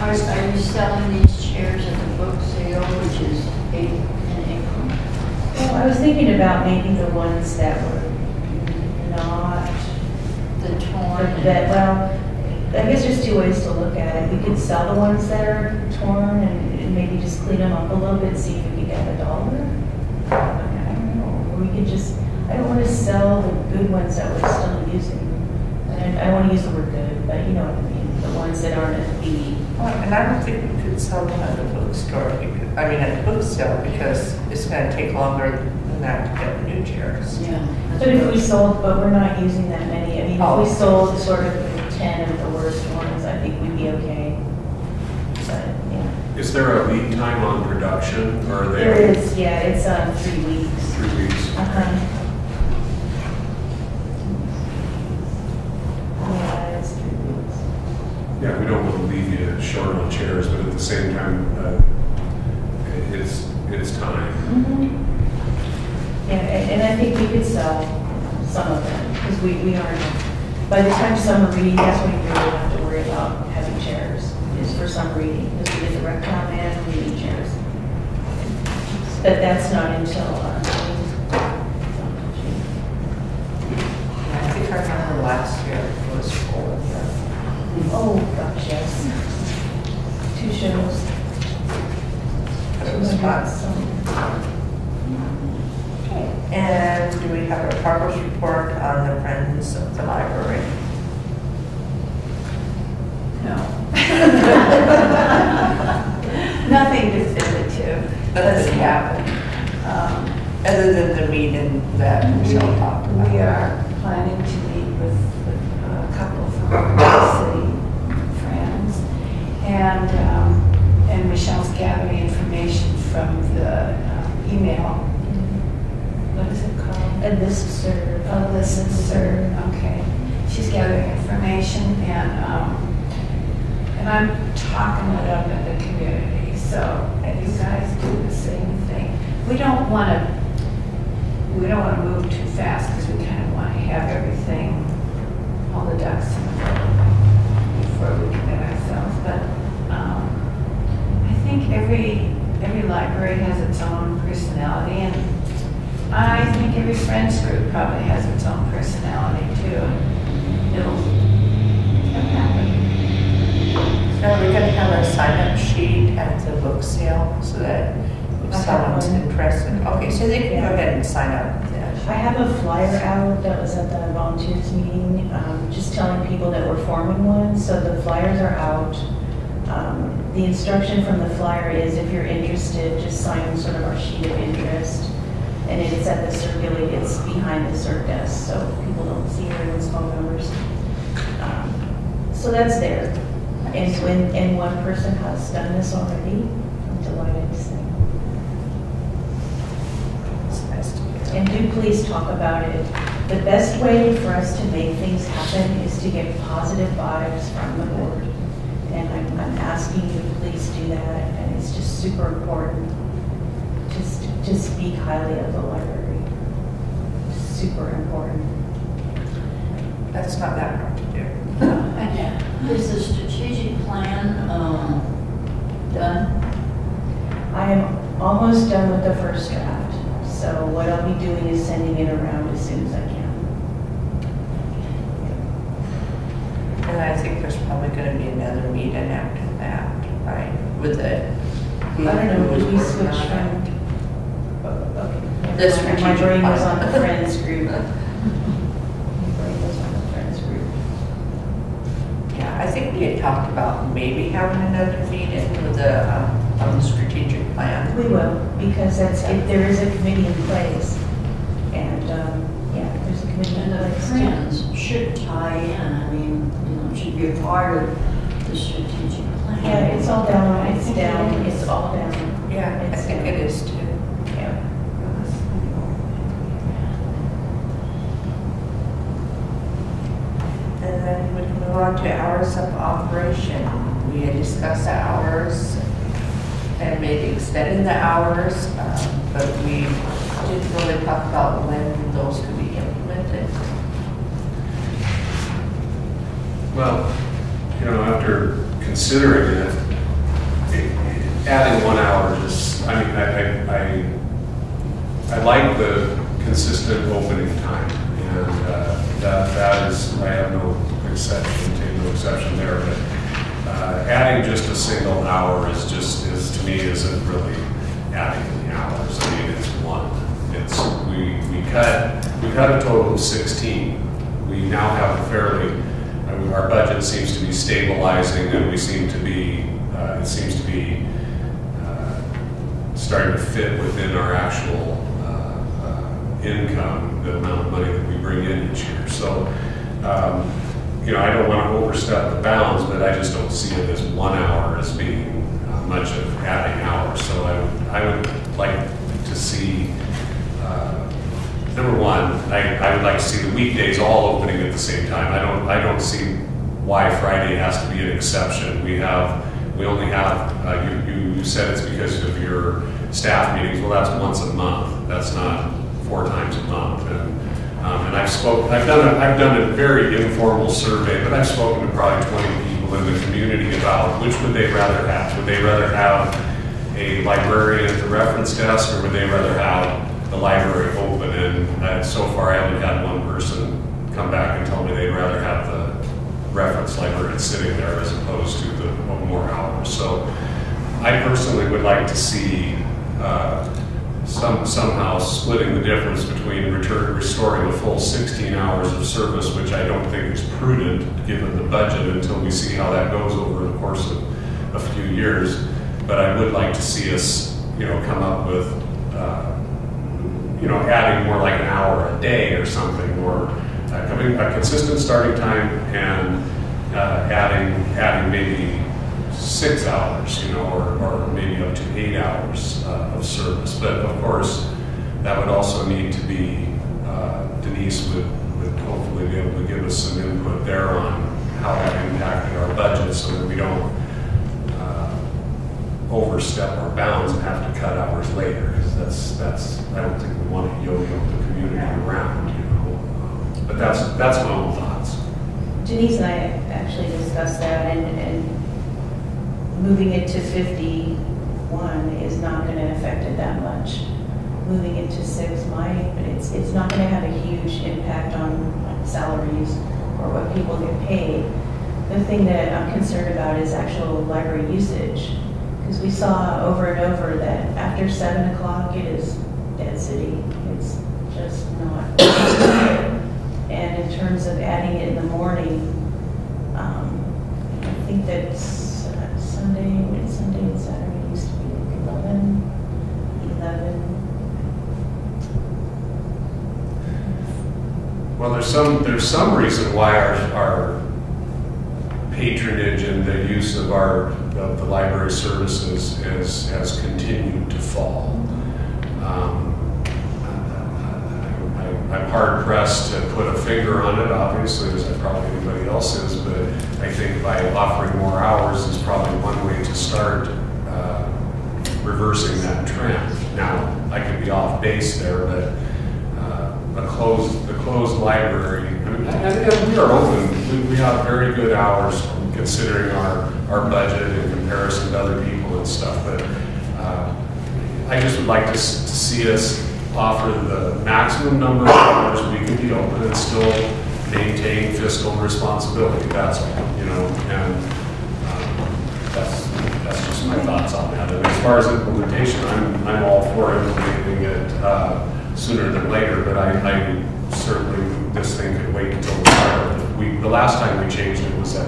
Are you selling these chairs at the book sale, which is in April? Well, I was thinking about maybe the ones that were not The torn? well, I guess there's two ways to look at it. We could sell the ones that are torn and maybe just clean them up a little bit, see if we could get $1. I don't know. Or we could just, I don't want to sell the good ones that we're still using. And I don't want to use the word good, but you know what I mean. The ones that aren't at the. Well, and I don't think we could sell them at the bookstore, at the book sale, because it's going to take longer than that to get the new chairs. Yeah. But if we sold, but we're not using that many. I mean, if we sold sort of 10 of the worst ones, I think we'd be okay. But, yeah. Is there a lead time on production, or are they? There is, yeah, it's 3 weeks. 3 weeks. Yeah, it's 3 weeks. Yeah, we don't want to leave you short on chairs, but at the same time, it's time. Yeah, and I think we could sell some of them, because we aren't, by the time summer reading, that's when you really have to worry about having chairs, is for summer reading, because we get the rec com and reading chairs. But that's not until, I think I remember last year it was full. oh gosh, yes. 2 shows. It was fun. And do we have a progress report on the Friends of the Library? No. Doesn't happen, other than the meeting that Michelle talked about. We are planning to meet with a couple of our city friends, and Michelle's gathering information from the email. What is it called? A listserv. A listserv, okay. She's gathering information, and I'm talking it up in the community, so you guys do the same thing. We don't want to move too fast because we kind of want to have everything, all the ducks in a row before we commit ourselves. But I think every library has its own personality, and I think every friends group probably has its own personality too. It'll happen. So we're going to have a sign-up sheet at the book sale so that if I have someone's one. interested, okay, so they can go ahead and sign up. I have a flyer out that was at the volunteers meeting, just telling people that we're forming one. So the flyers are out. The instruction from the flyer is if you're interested, just sign sort of our sheet of interest. And it's at the circulate, it's behind the circ desk, so people don't see everyone's phone numbers. So that's there. And one person has done this already. I'm delighted to say. It's nice to hear. And do please talk about it. The best way for us to make things happen is to get positive vibes from the board. And I'm asking you to please do that. And it's just super important to speak highly of the library. Super important. That's not that hard to do. Is the strategic plan done? I am almost done with the first draft. So what I'll be doing is sending it around as soon as I can. And I think there's probably going to be another meeting after that, right? With the. I don't know, did we switch from? Okay. This My brain was on the plan. friends group. My brain was on the friends group. Yeah, I think we had talked about maybe having another meeting with the, on the strategic plan. We will, because there is a committee in place. And, yeah, there's a committee in And the place. friends should tie in, I mean, should be a part of the strategic plan. Yeah, it's all down, it's down, it's all down. Yeah, I It's think down. it is too. Yeah. And then we can move on to hours of operation. We had discussed the hours and maybe extending the hours, but we didn't really talk about when those could be implemented. Well, after considering it, adding 1 hour just, I mean, I like the consistent opening time, and that is, I have no exception, take no exception there, but adding just a single hour is to me, isn't really adding any hours. I mean, it's one. We cut a total of 16. We now have a fairly, our budget seems to be stabilizing, and we seem to be, it seems to be starting to fit within our actual income, the amount of money that we bring in each year. So, I don't want to overstep the bounds, but I just don't see it as 1 hour as being much of adding hours. So I would like to see, number one, I would like to see the weekdays all opening at the same time. I don't see why Friday has to be an exception. We only have, you said it's because of your staff meetings. Well, that's once a month. That's not 4 times a month. And I've done a very informal survey, but I've spoken to probably 20 people in the community about which would they rather have. Would they rather have a librarian at the reference desk, or would they rather have the library open? And so far, I haven't had one person come back and tell me they'd rather have the reference librarian sitting there as opposed to the more hours. So I personally would like to see somehow splitting the difference between restoring the full 16 hours of service, which I don't think is prudent given the budget until we see how that goes over the course of a few years. But I would like to see us come up with, adding more like an hour a day or something, or a consistent starting time and adding maybe 6 hours, or maybe up to 8 hours of service. But of course, that would also need to be, Denise would hopefully be able to give us some input there on how that impacted our budget so that we don't overstep our bounds and have to cut hours later. Because that's I don't think we want to yo-yo the community around, But that's my own thoughts. Denise and I actually discussed that, and moving it to 51 is not going to affect it that much. Moving it to 6 might, but it's not going to have a huge impact on salaries or what people get paid. The thing that I'm concerned about is actual library usage, because we saw over and over that after 7 o'clock it is dead city. It's just not. And in terms of adding it in the morning, I think that Sunday and Saturday used to be like 11. Well, there's some reason why our patronage and the use of the library services has continued to fall. I'm hard pressed to put a finger on it, obviously, as probably anybody else is, but I think by offering more hours is probably one way to start reversing that trend. Now, I could be off base there, but the closed library, and we are open. We have very good hours considering our budget in comparison to other people and stuff, but I just would like to see us offer the maximum number of hours we can be open and still maintain fiscal responsibility. That's all, and that's just my thoughts on that. And as far as implementation, I'm all for implementing it sooner than later, but I certainly, this thing could wait until the start of the last time we changed it was at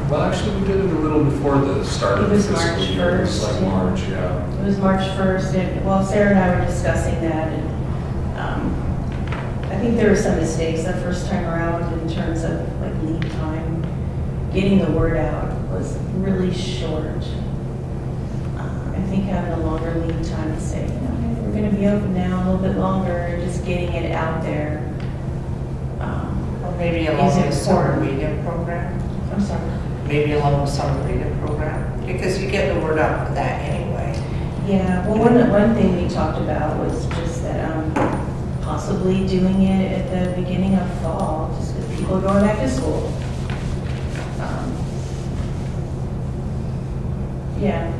well, actually, we did it a little before the start of the fiscal year. It was like March, yeah. It was March 1st, and Sarah and I were discussing that, and I think there were some mistakes the first time around in terms of like lead time. Getting the word out was really short. I think having a longer lead time to say, hey, we're going to be open now a little bit longer, and just getting it out there. Or maybe along with summer reading program. I'm sorry. Maybe along with summer reading program, because you get the word out for that anyway. Yeah, well, one thing we talked about was just that possibly doing it at the beginning of fall, just because people are going back to school. Yeah,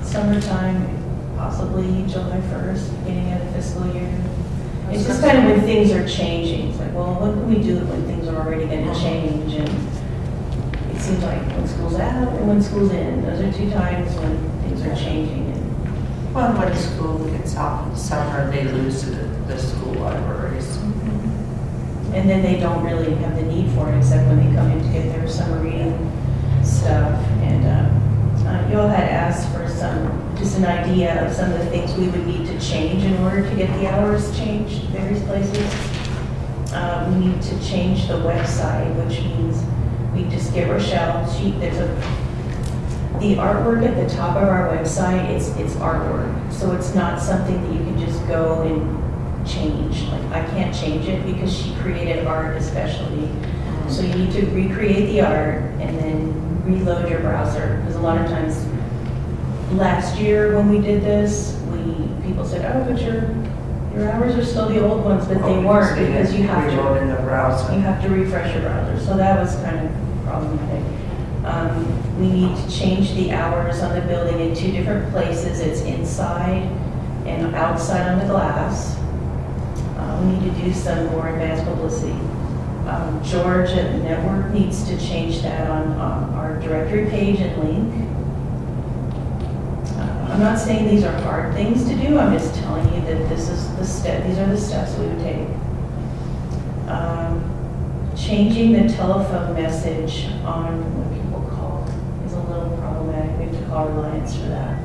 summertime, possibly July 1st, beginning of the fiscal year. It's just kind of when things are changing. It's like, well, what can we do when things are already going to change? And it seems like when school's out and when school's in, those are two times when things are changing. Well, when school gets off in the summer, they lose the school libraries. And then they don't really have the need for it except when they come in to get their summer reading stuff. And you all had asked for just an idea of some of the things we would need to change in order to get the hours changed in various places. We need to change the website, which means we just get Rochelle. The artwork at the top of our website, it's artwork. So it's not something that you can just go and change. Like, I can't change it because she created art especially. So you need to recreate the art and then reload your browser. Because a lot of times, last year when we did this, people said, oh, but your hours are still the old ones, but they weren't, because you have to refresh your browser. So that was kind of problematic. We need to change the hours on the building in 2 different places. It's inside and outside on the glass. We need to do some more advanced publicity. George at Network needs to change that on our directory page and link. I'm not saying these are hard things to do. I'm just telling you that this is these are the steps we would take. Changing the telephone message on when people call is a little problematic. We have to call Reliance for that.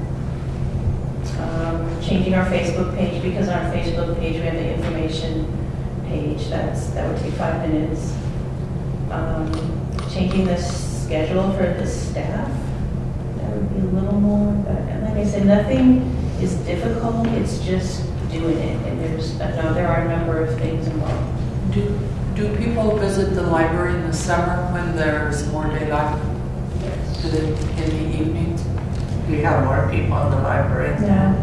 Changing our Facebook page, because on our Facebook page we have the information page. That would take 5 minutes. Changing the schedule for the staff. That would be a little more, but like I said, nothing is difficult. It's just doing it. And there are a number of things involved. Do people visit the library in the summer when there's more daylight? Yes. In the evenings? We have more people in the library. No,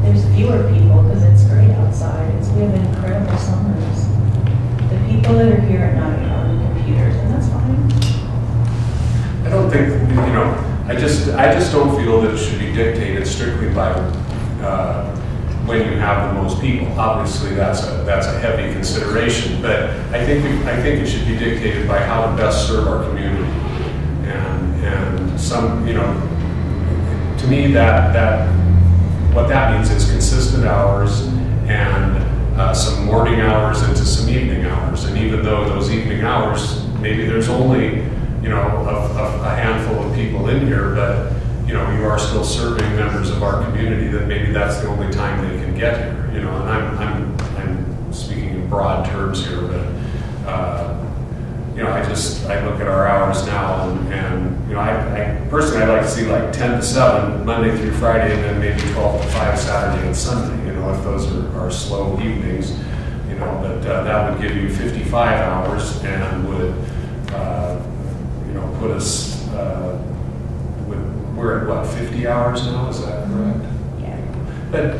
there's fewer people because it's great outside. We have incredible summers. The people that are here at night are on the computers, and that's fine. I don't think, I just don't feel that it should be dictated strictly by when you have the most people. Obviously, that's a heavy consideration, but I think it should be dictated by how to best serve our community. And some, to me, what that means is consistent hours and some morning hours into some evening hours. And even though those evening hours, maybe there's only a handful of people in here, but you are still serving members of our community that maybe that's the only time they can get here. And I'm speaking in broad terms here, but I look at our hours now, and I personally I'd like to see like 10 to 7 Monday through Friday, and then maybe 12 to 5 Saturday and Sunday. If those are slow evenings, but that would give you 55 hours and would put us. We're at what, 50 hours now? Is that correct? Yeah. But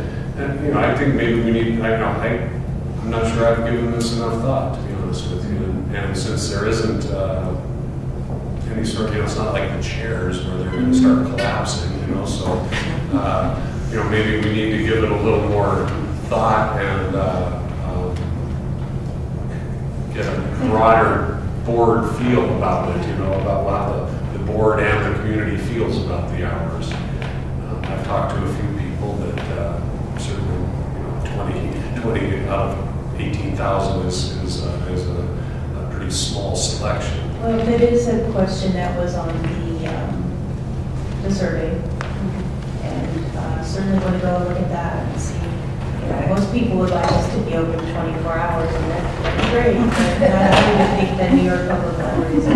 I think maybe we need. I'm not sure I've given this enough thought, to be honest with you. And since there isn't any sort of, it's not like the chairs where they're going to start collapsing, so maybe we need to give it a little more thought and get a broader board feel about it, about what the board and the community feels about the hours. I've talked to a few people that certainly 20 out of 18,000 is a pretty small selection. Well, it is a question that was on the survey, and certainly want to go look at that and see. Most people would like us to be open 24 hours, and that's great. But I would think that New York Public Libraries are.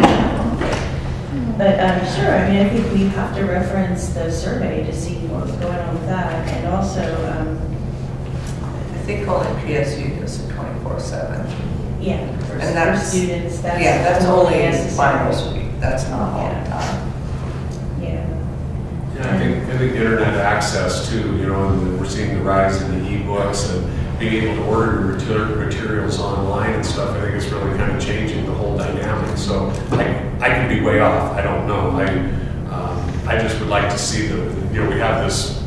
But sure, I think we have to reference the survey to see what's going on with that, and also. I think only PSU does it 24/7. Yeah, for students, that's only in finals week. That's not all the time. Yeah. Yeah, I think internet access too, and we're seeing the rise in the e-books and being able to order materials online and stuff. I think it's really kind of changing the whole dynamic. So I could be way off. I don't know. I just would like to see we have this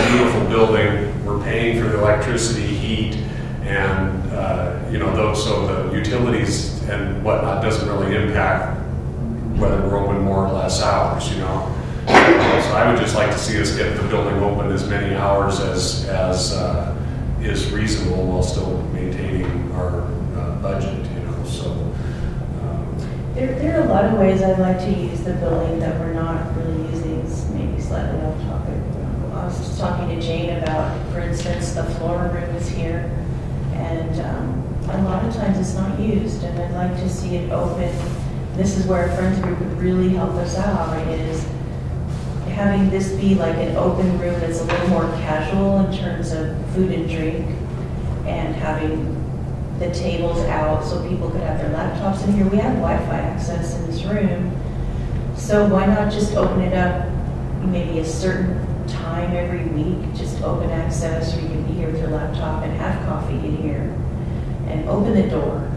beautiful building. We're paying for the electricity, heat, and so the utilities and whatnot doesn't really impact whether we're open more or less hours. So I would just like to see us get the building open as many hours as is reasonable while still maintaining our budget. There are a lot of ways I'd like to use the building that we're not really using. It's maybe slightly off topic. I was just talking to Jane about, for instance, the floor room is here, and a lot of times it's not used, and I'd like to see it open. This is where a friends group would really help us out, is having this be like an open room that's a little more casual in terms of food and drink, and having the tables out so people could have their laptops in here. We have Wi-Fi access in this room, so why not just open it up maybe a certain time every week, just open access, where you can be here with your laptop and have coffee in here, and open the door.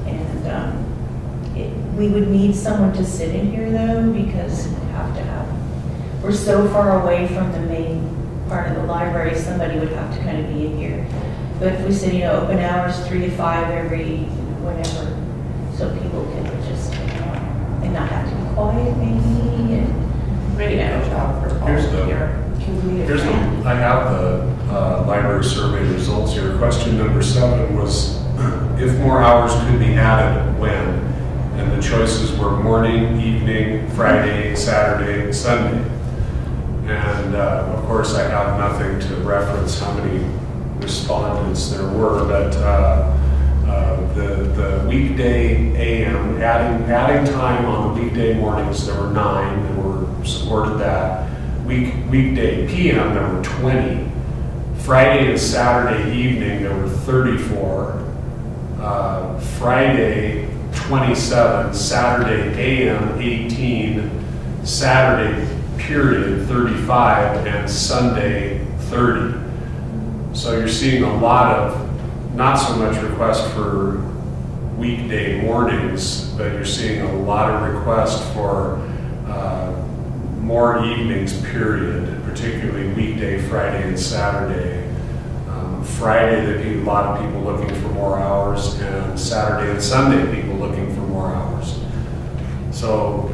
And we would need someone to sit in here though, because we're so far away from the main part of the library, somebody would have to kind of be in here. But if we said, open hours 3 to 5 every whenever, so people can just and not have to be quiet maybe. And Really good job for all Here's I have the library survey results here. Question number 7 was, if more hours could be added, when? And the choices were morning, evening, Friday, Saturday, Sunday. And of course, I have nothing to reference how many respondents there were, but the weekday AM, adding time on the weekday mornings, there were 9 that were supported that. Weekday PM, there were 20. Friday and Saturday evening, there were 34. Friday, 27. Saturday AM, 18. Saturday period, 35. And Sunday, 30. So you're seeing a lot of, not so much requests for weekday mornings, but you're seeing a lot of requests for more evenings period, particularly weekday, Friday and Saturday. Friday, there'd be a lot of people looking for more hours, and Saturday and Sunday, people looking for more hours. So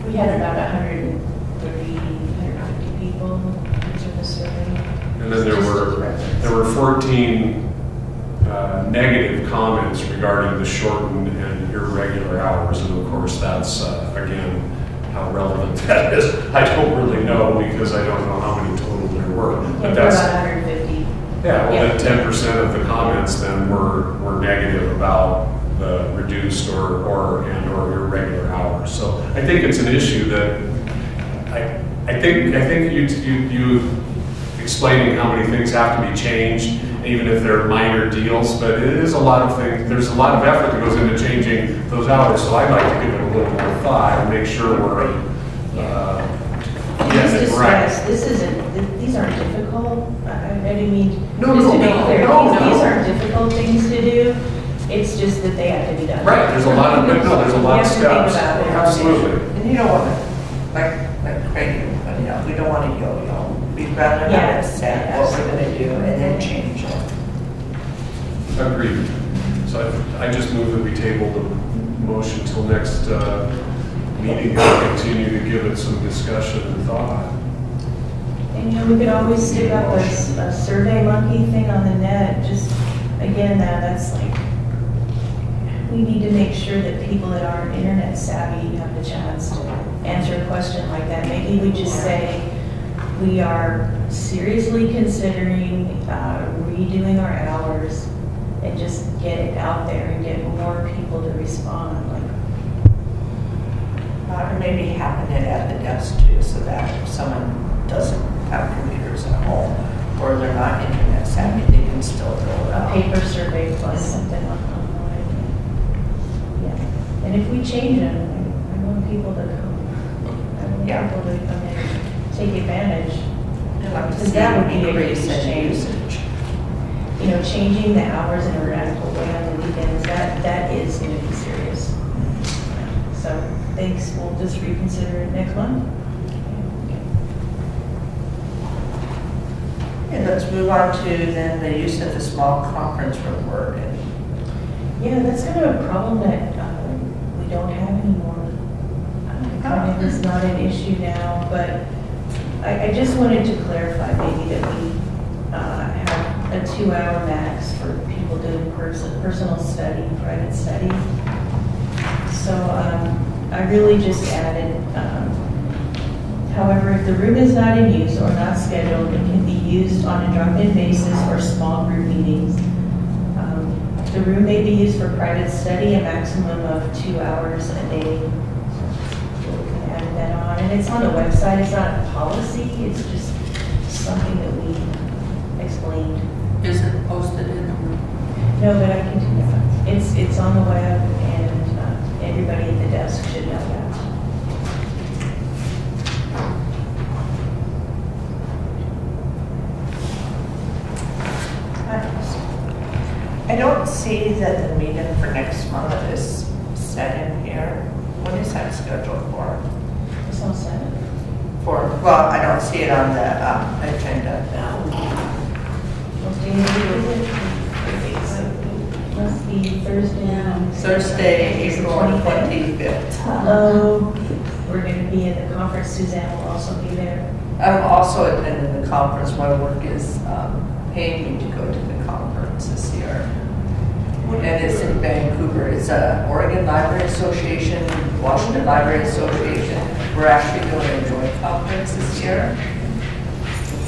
We had about 130, 150 people answer the survey. and then there were 14 negative comments regarding the shortened and irregular hours, and of course that's again how relevant that is. I don't really know because I don't know how many total there were. But that's about 150. yeah. Well, then 10% of the comments then were negative about the reduced or irregular hours. So I think it's an issue that I think you explaining how many things have to be changed, even if they're minor deals, but it is a lot of things. There's a lot of effort that goes into changing those hours. So I'd like to give it a little more thought and make sure we're getting it right. These aren't difficult. I didn't mean, No, just to be no, clear, no, these no. aren't difficult things to do. It's just that they have to be done. Right. There's a lot of there's a lot of You have to think steps. about it. Absolutely. And you don't want to, like Craig, you know, we don't want to yo-yo. We'd rather have Yeah, it set what we're going to do and then change it. Agreed. So I just move that we table the motion till next meeting and continue to give it some discussion and thought. And you know, we could always stick up a survey monkey thing on the net. Just again, that's like, we need to make sure that people that aren't internet savvy have the chance to answer a question like that. Maybe we just say, we are seriously considering redoing our hours and just get it out there and get more people to respond. Or maybe having it at the desk too, so that if someone doesn't have computers at home or they're not internet savvy, they can still fill it A out. paper survey plus something online. Yeah, and if we change them, I want people to come. I want Yeah. people to come in, take advantage. I'd like to Because see that would an be a increase huge in change. usage. You know, changing the hours in a radical way on the weekends, that is going to be serious. So thanks, we'll just reconsider it next month. And let's move on to then the use of the small conference room word. Yeah, that's kind of a problem that we don't have anymore. Kind of is not an issue now, but I just wanted to clarify maybe that we have a 2-hour max for people doing personal study, private study. So I really just added, however, if the room is not in use or not scheduled, it can be used on a drop-in basis or small group meetings. The room may be used for private study a maximum of 2 hours a day. So we can add that on. And it's on the website. It's not a policy. It's just something that we explained. Is it posted in the room? No, but I can do that. It's on the web, and everybody at the desk should know that. I don't see that the meeting for next month is set in here. When is that scheduled for? It's all set. Well, I don't see it on the agenda. What day is it? Must be Thursday. Thursday, It's the April 25th. Hello. We're going to be at the conference. Suzanne will also be there. I'm also attending the conference. My work is paying me to go to the conference this year. And it's in Vancouver. It's Oregon Library Association, Washington Library Association. We're actually doing a joint conference this year.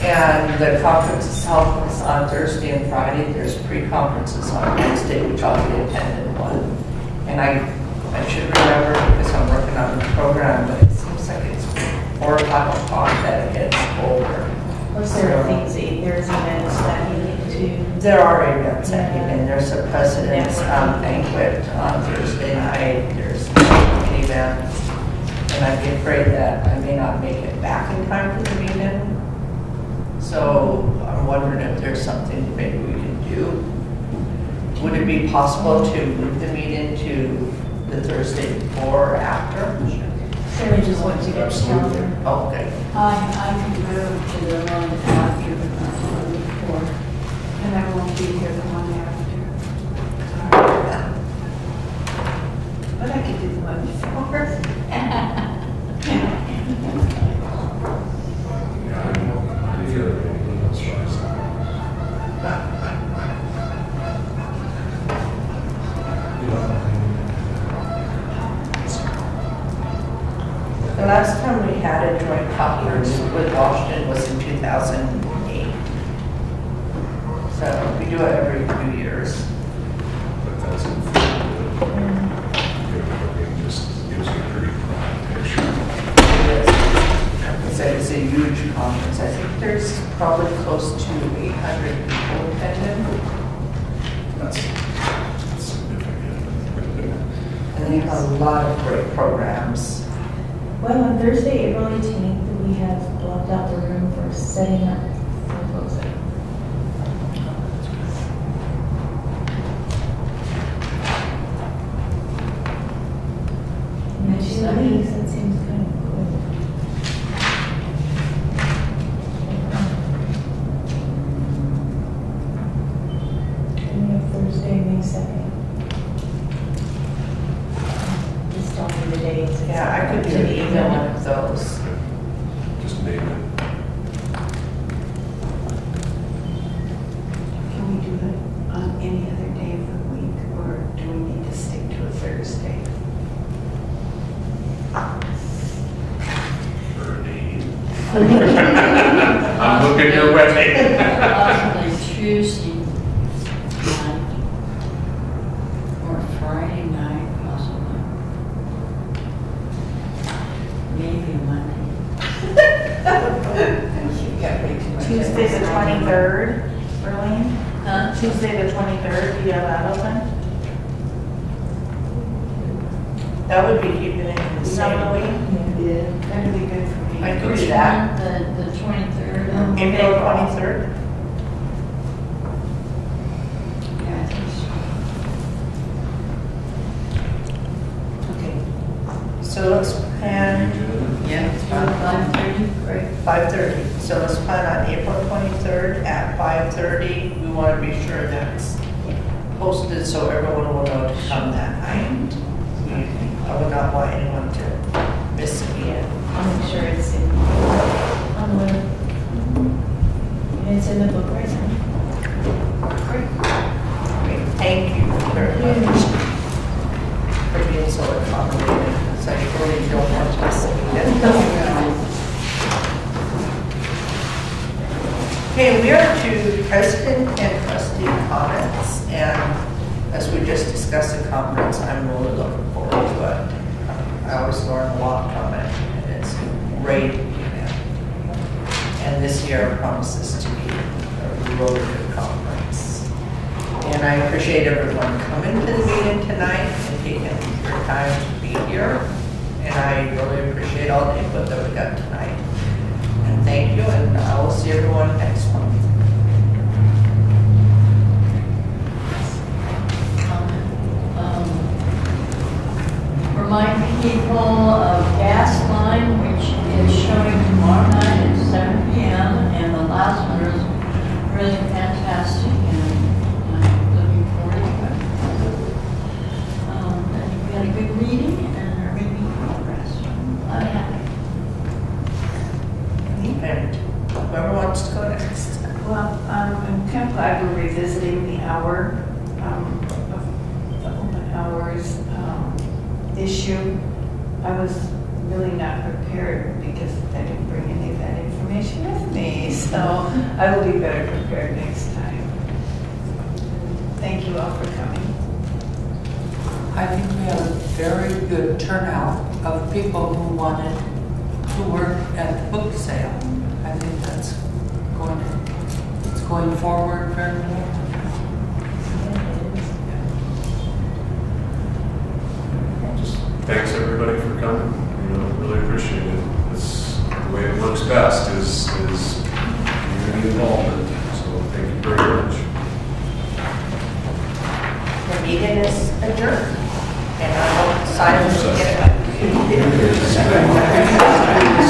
And the conference itself is on Thursday and Friday. There's pre-conferences on Wednesday, which I'll be attending one. And I should remember because I'm working on the program, but it seems like it's 4 o'clock that it gets over. Was there things, there's events that you need to? There are events that evening. There's a president's banquet on Thursday night. There's an event. And I'd be afraid that I may not make it back in time for the meeting. So I'm wondering if there's something maybe we can do. Would it be possible to move the meeting to the Thursday before or after? Sarah just wants to get the calendar. Oh, okay. I can go to the one after, but not the one before. And I won't be here the one after. But I could do the one before. The last time we had a joint conference with Washington was in 2008. So we do it every 2 years. But that's it just gives you a pretty broad picture. Like I said, it's a huge conference. I think there's probably close to 800 people attending. That's significant. And they have a lot of great programs. Well, on Thursday, April 18th, we have blocked out the room for setting up for closing. And then 2 weeks, that seems kind of quick. And we have Thursday, May 2nd. Just tell me the dates. Yeah, I could do either one of those. Just name it. Can we do it on any other day of the week, or do we need to stick to a Thursday? I'm looking your way. Possibly Tuesday night or Friday night, possibly. Maybe Monday. You've got way too much. Tuesday the 23rd, Berlin? Huh? Tuesday the 23rd, do you have that open? That would be keeping it in the same week. Yeah, that'd be good for me. I could Which do that. one? The 23rd? April 23rd. Yeah, I think so. Okay. So let's plan. Yeah, 5:30, great. 5:30. So let's plan on April 23rd at 5:30. We want to be sure that's posted so everyone will know to come that night. I would not want anyone to miss a meeting. I'll make sure it's in, on the web. And it's in the book right now. Great. Thank you very much for being so accommodating. So I really don't want to miss a meeting. Okay, we are to president and trustee comments, and as we just discussed the conference, I'm really looking forward to it. I always learn a lot from it, and it's a great event. And this year promises to be a really good conference. And I appreciate everyone coming to the meeting tonight and taking your time to be here. And I really appreciate all the input that we got tonight. And thank you, and I will see everyone next month. Remind people of gas line, which is showing tomorrow night at 7 p.m. And the last one is really fantastic, and I'm looking forward to it. We had a good meeting and are making progress. I'm happy. And whoever wants to go next. Well, I'm kind of glad we're revisiting the hour of issue, I was really not prepared because I didn't bring any of that information with me. So I will be better prepared next time. Thank you all for coming. I think we have a very good turnout of people who wanted to work at the book sale. I think that's it's going forward very well. Thanks everybody for coming. Really appreciate it. The way it works best is community involvement. So thank you very much. The meeting is adjourned. And I will sign and get it.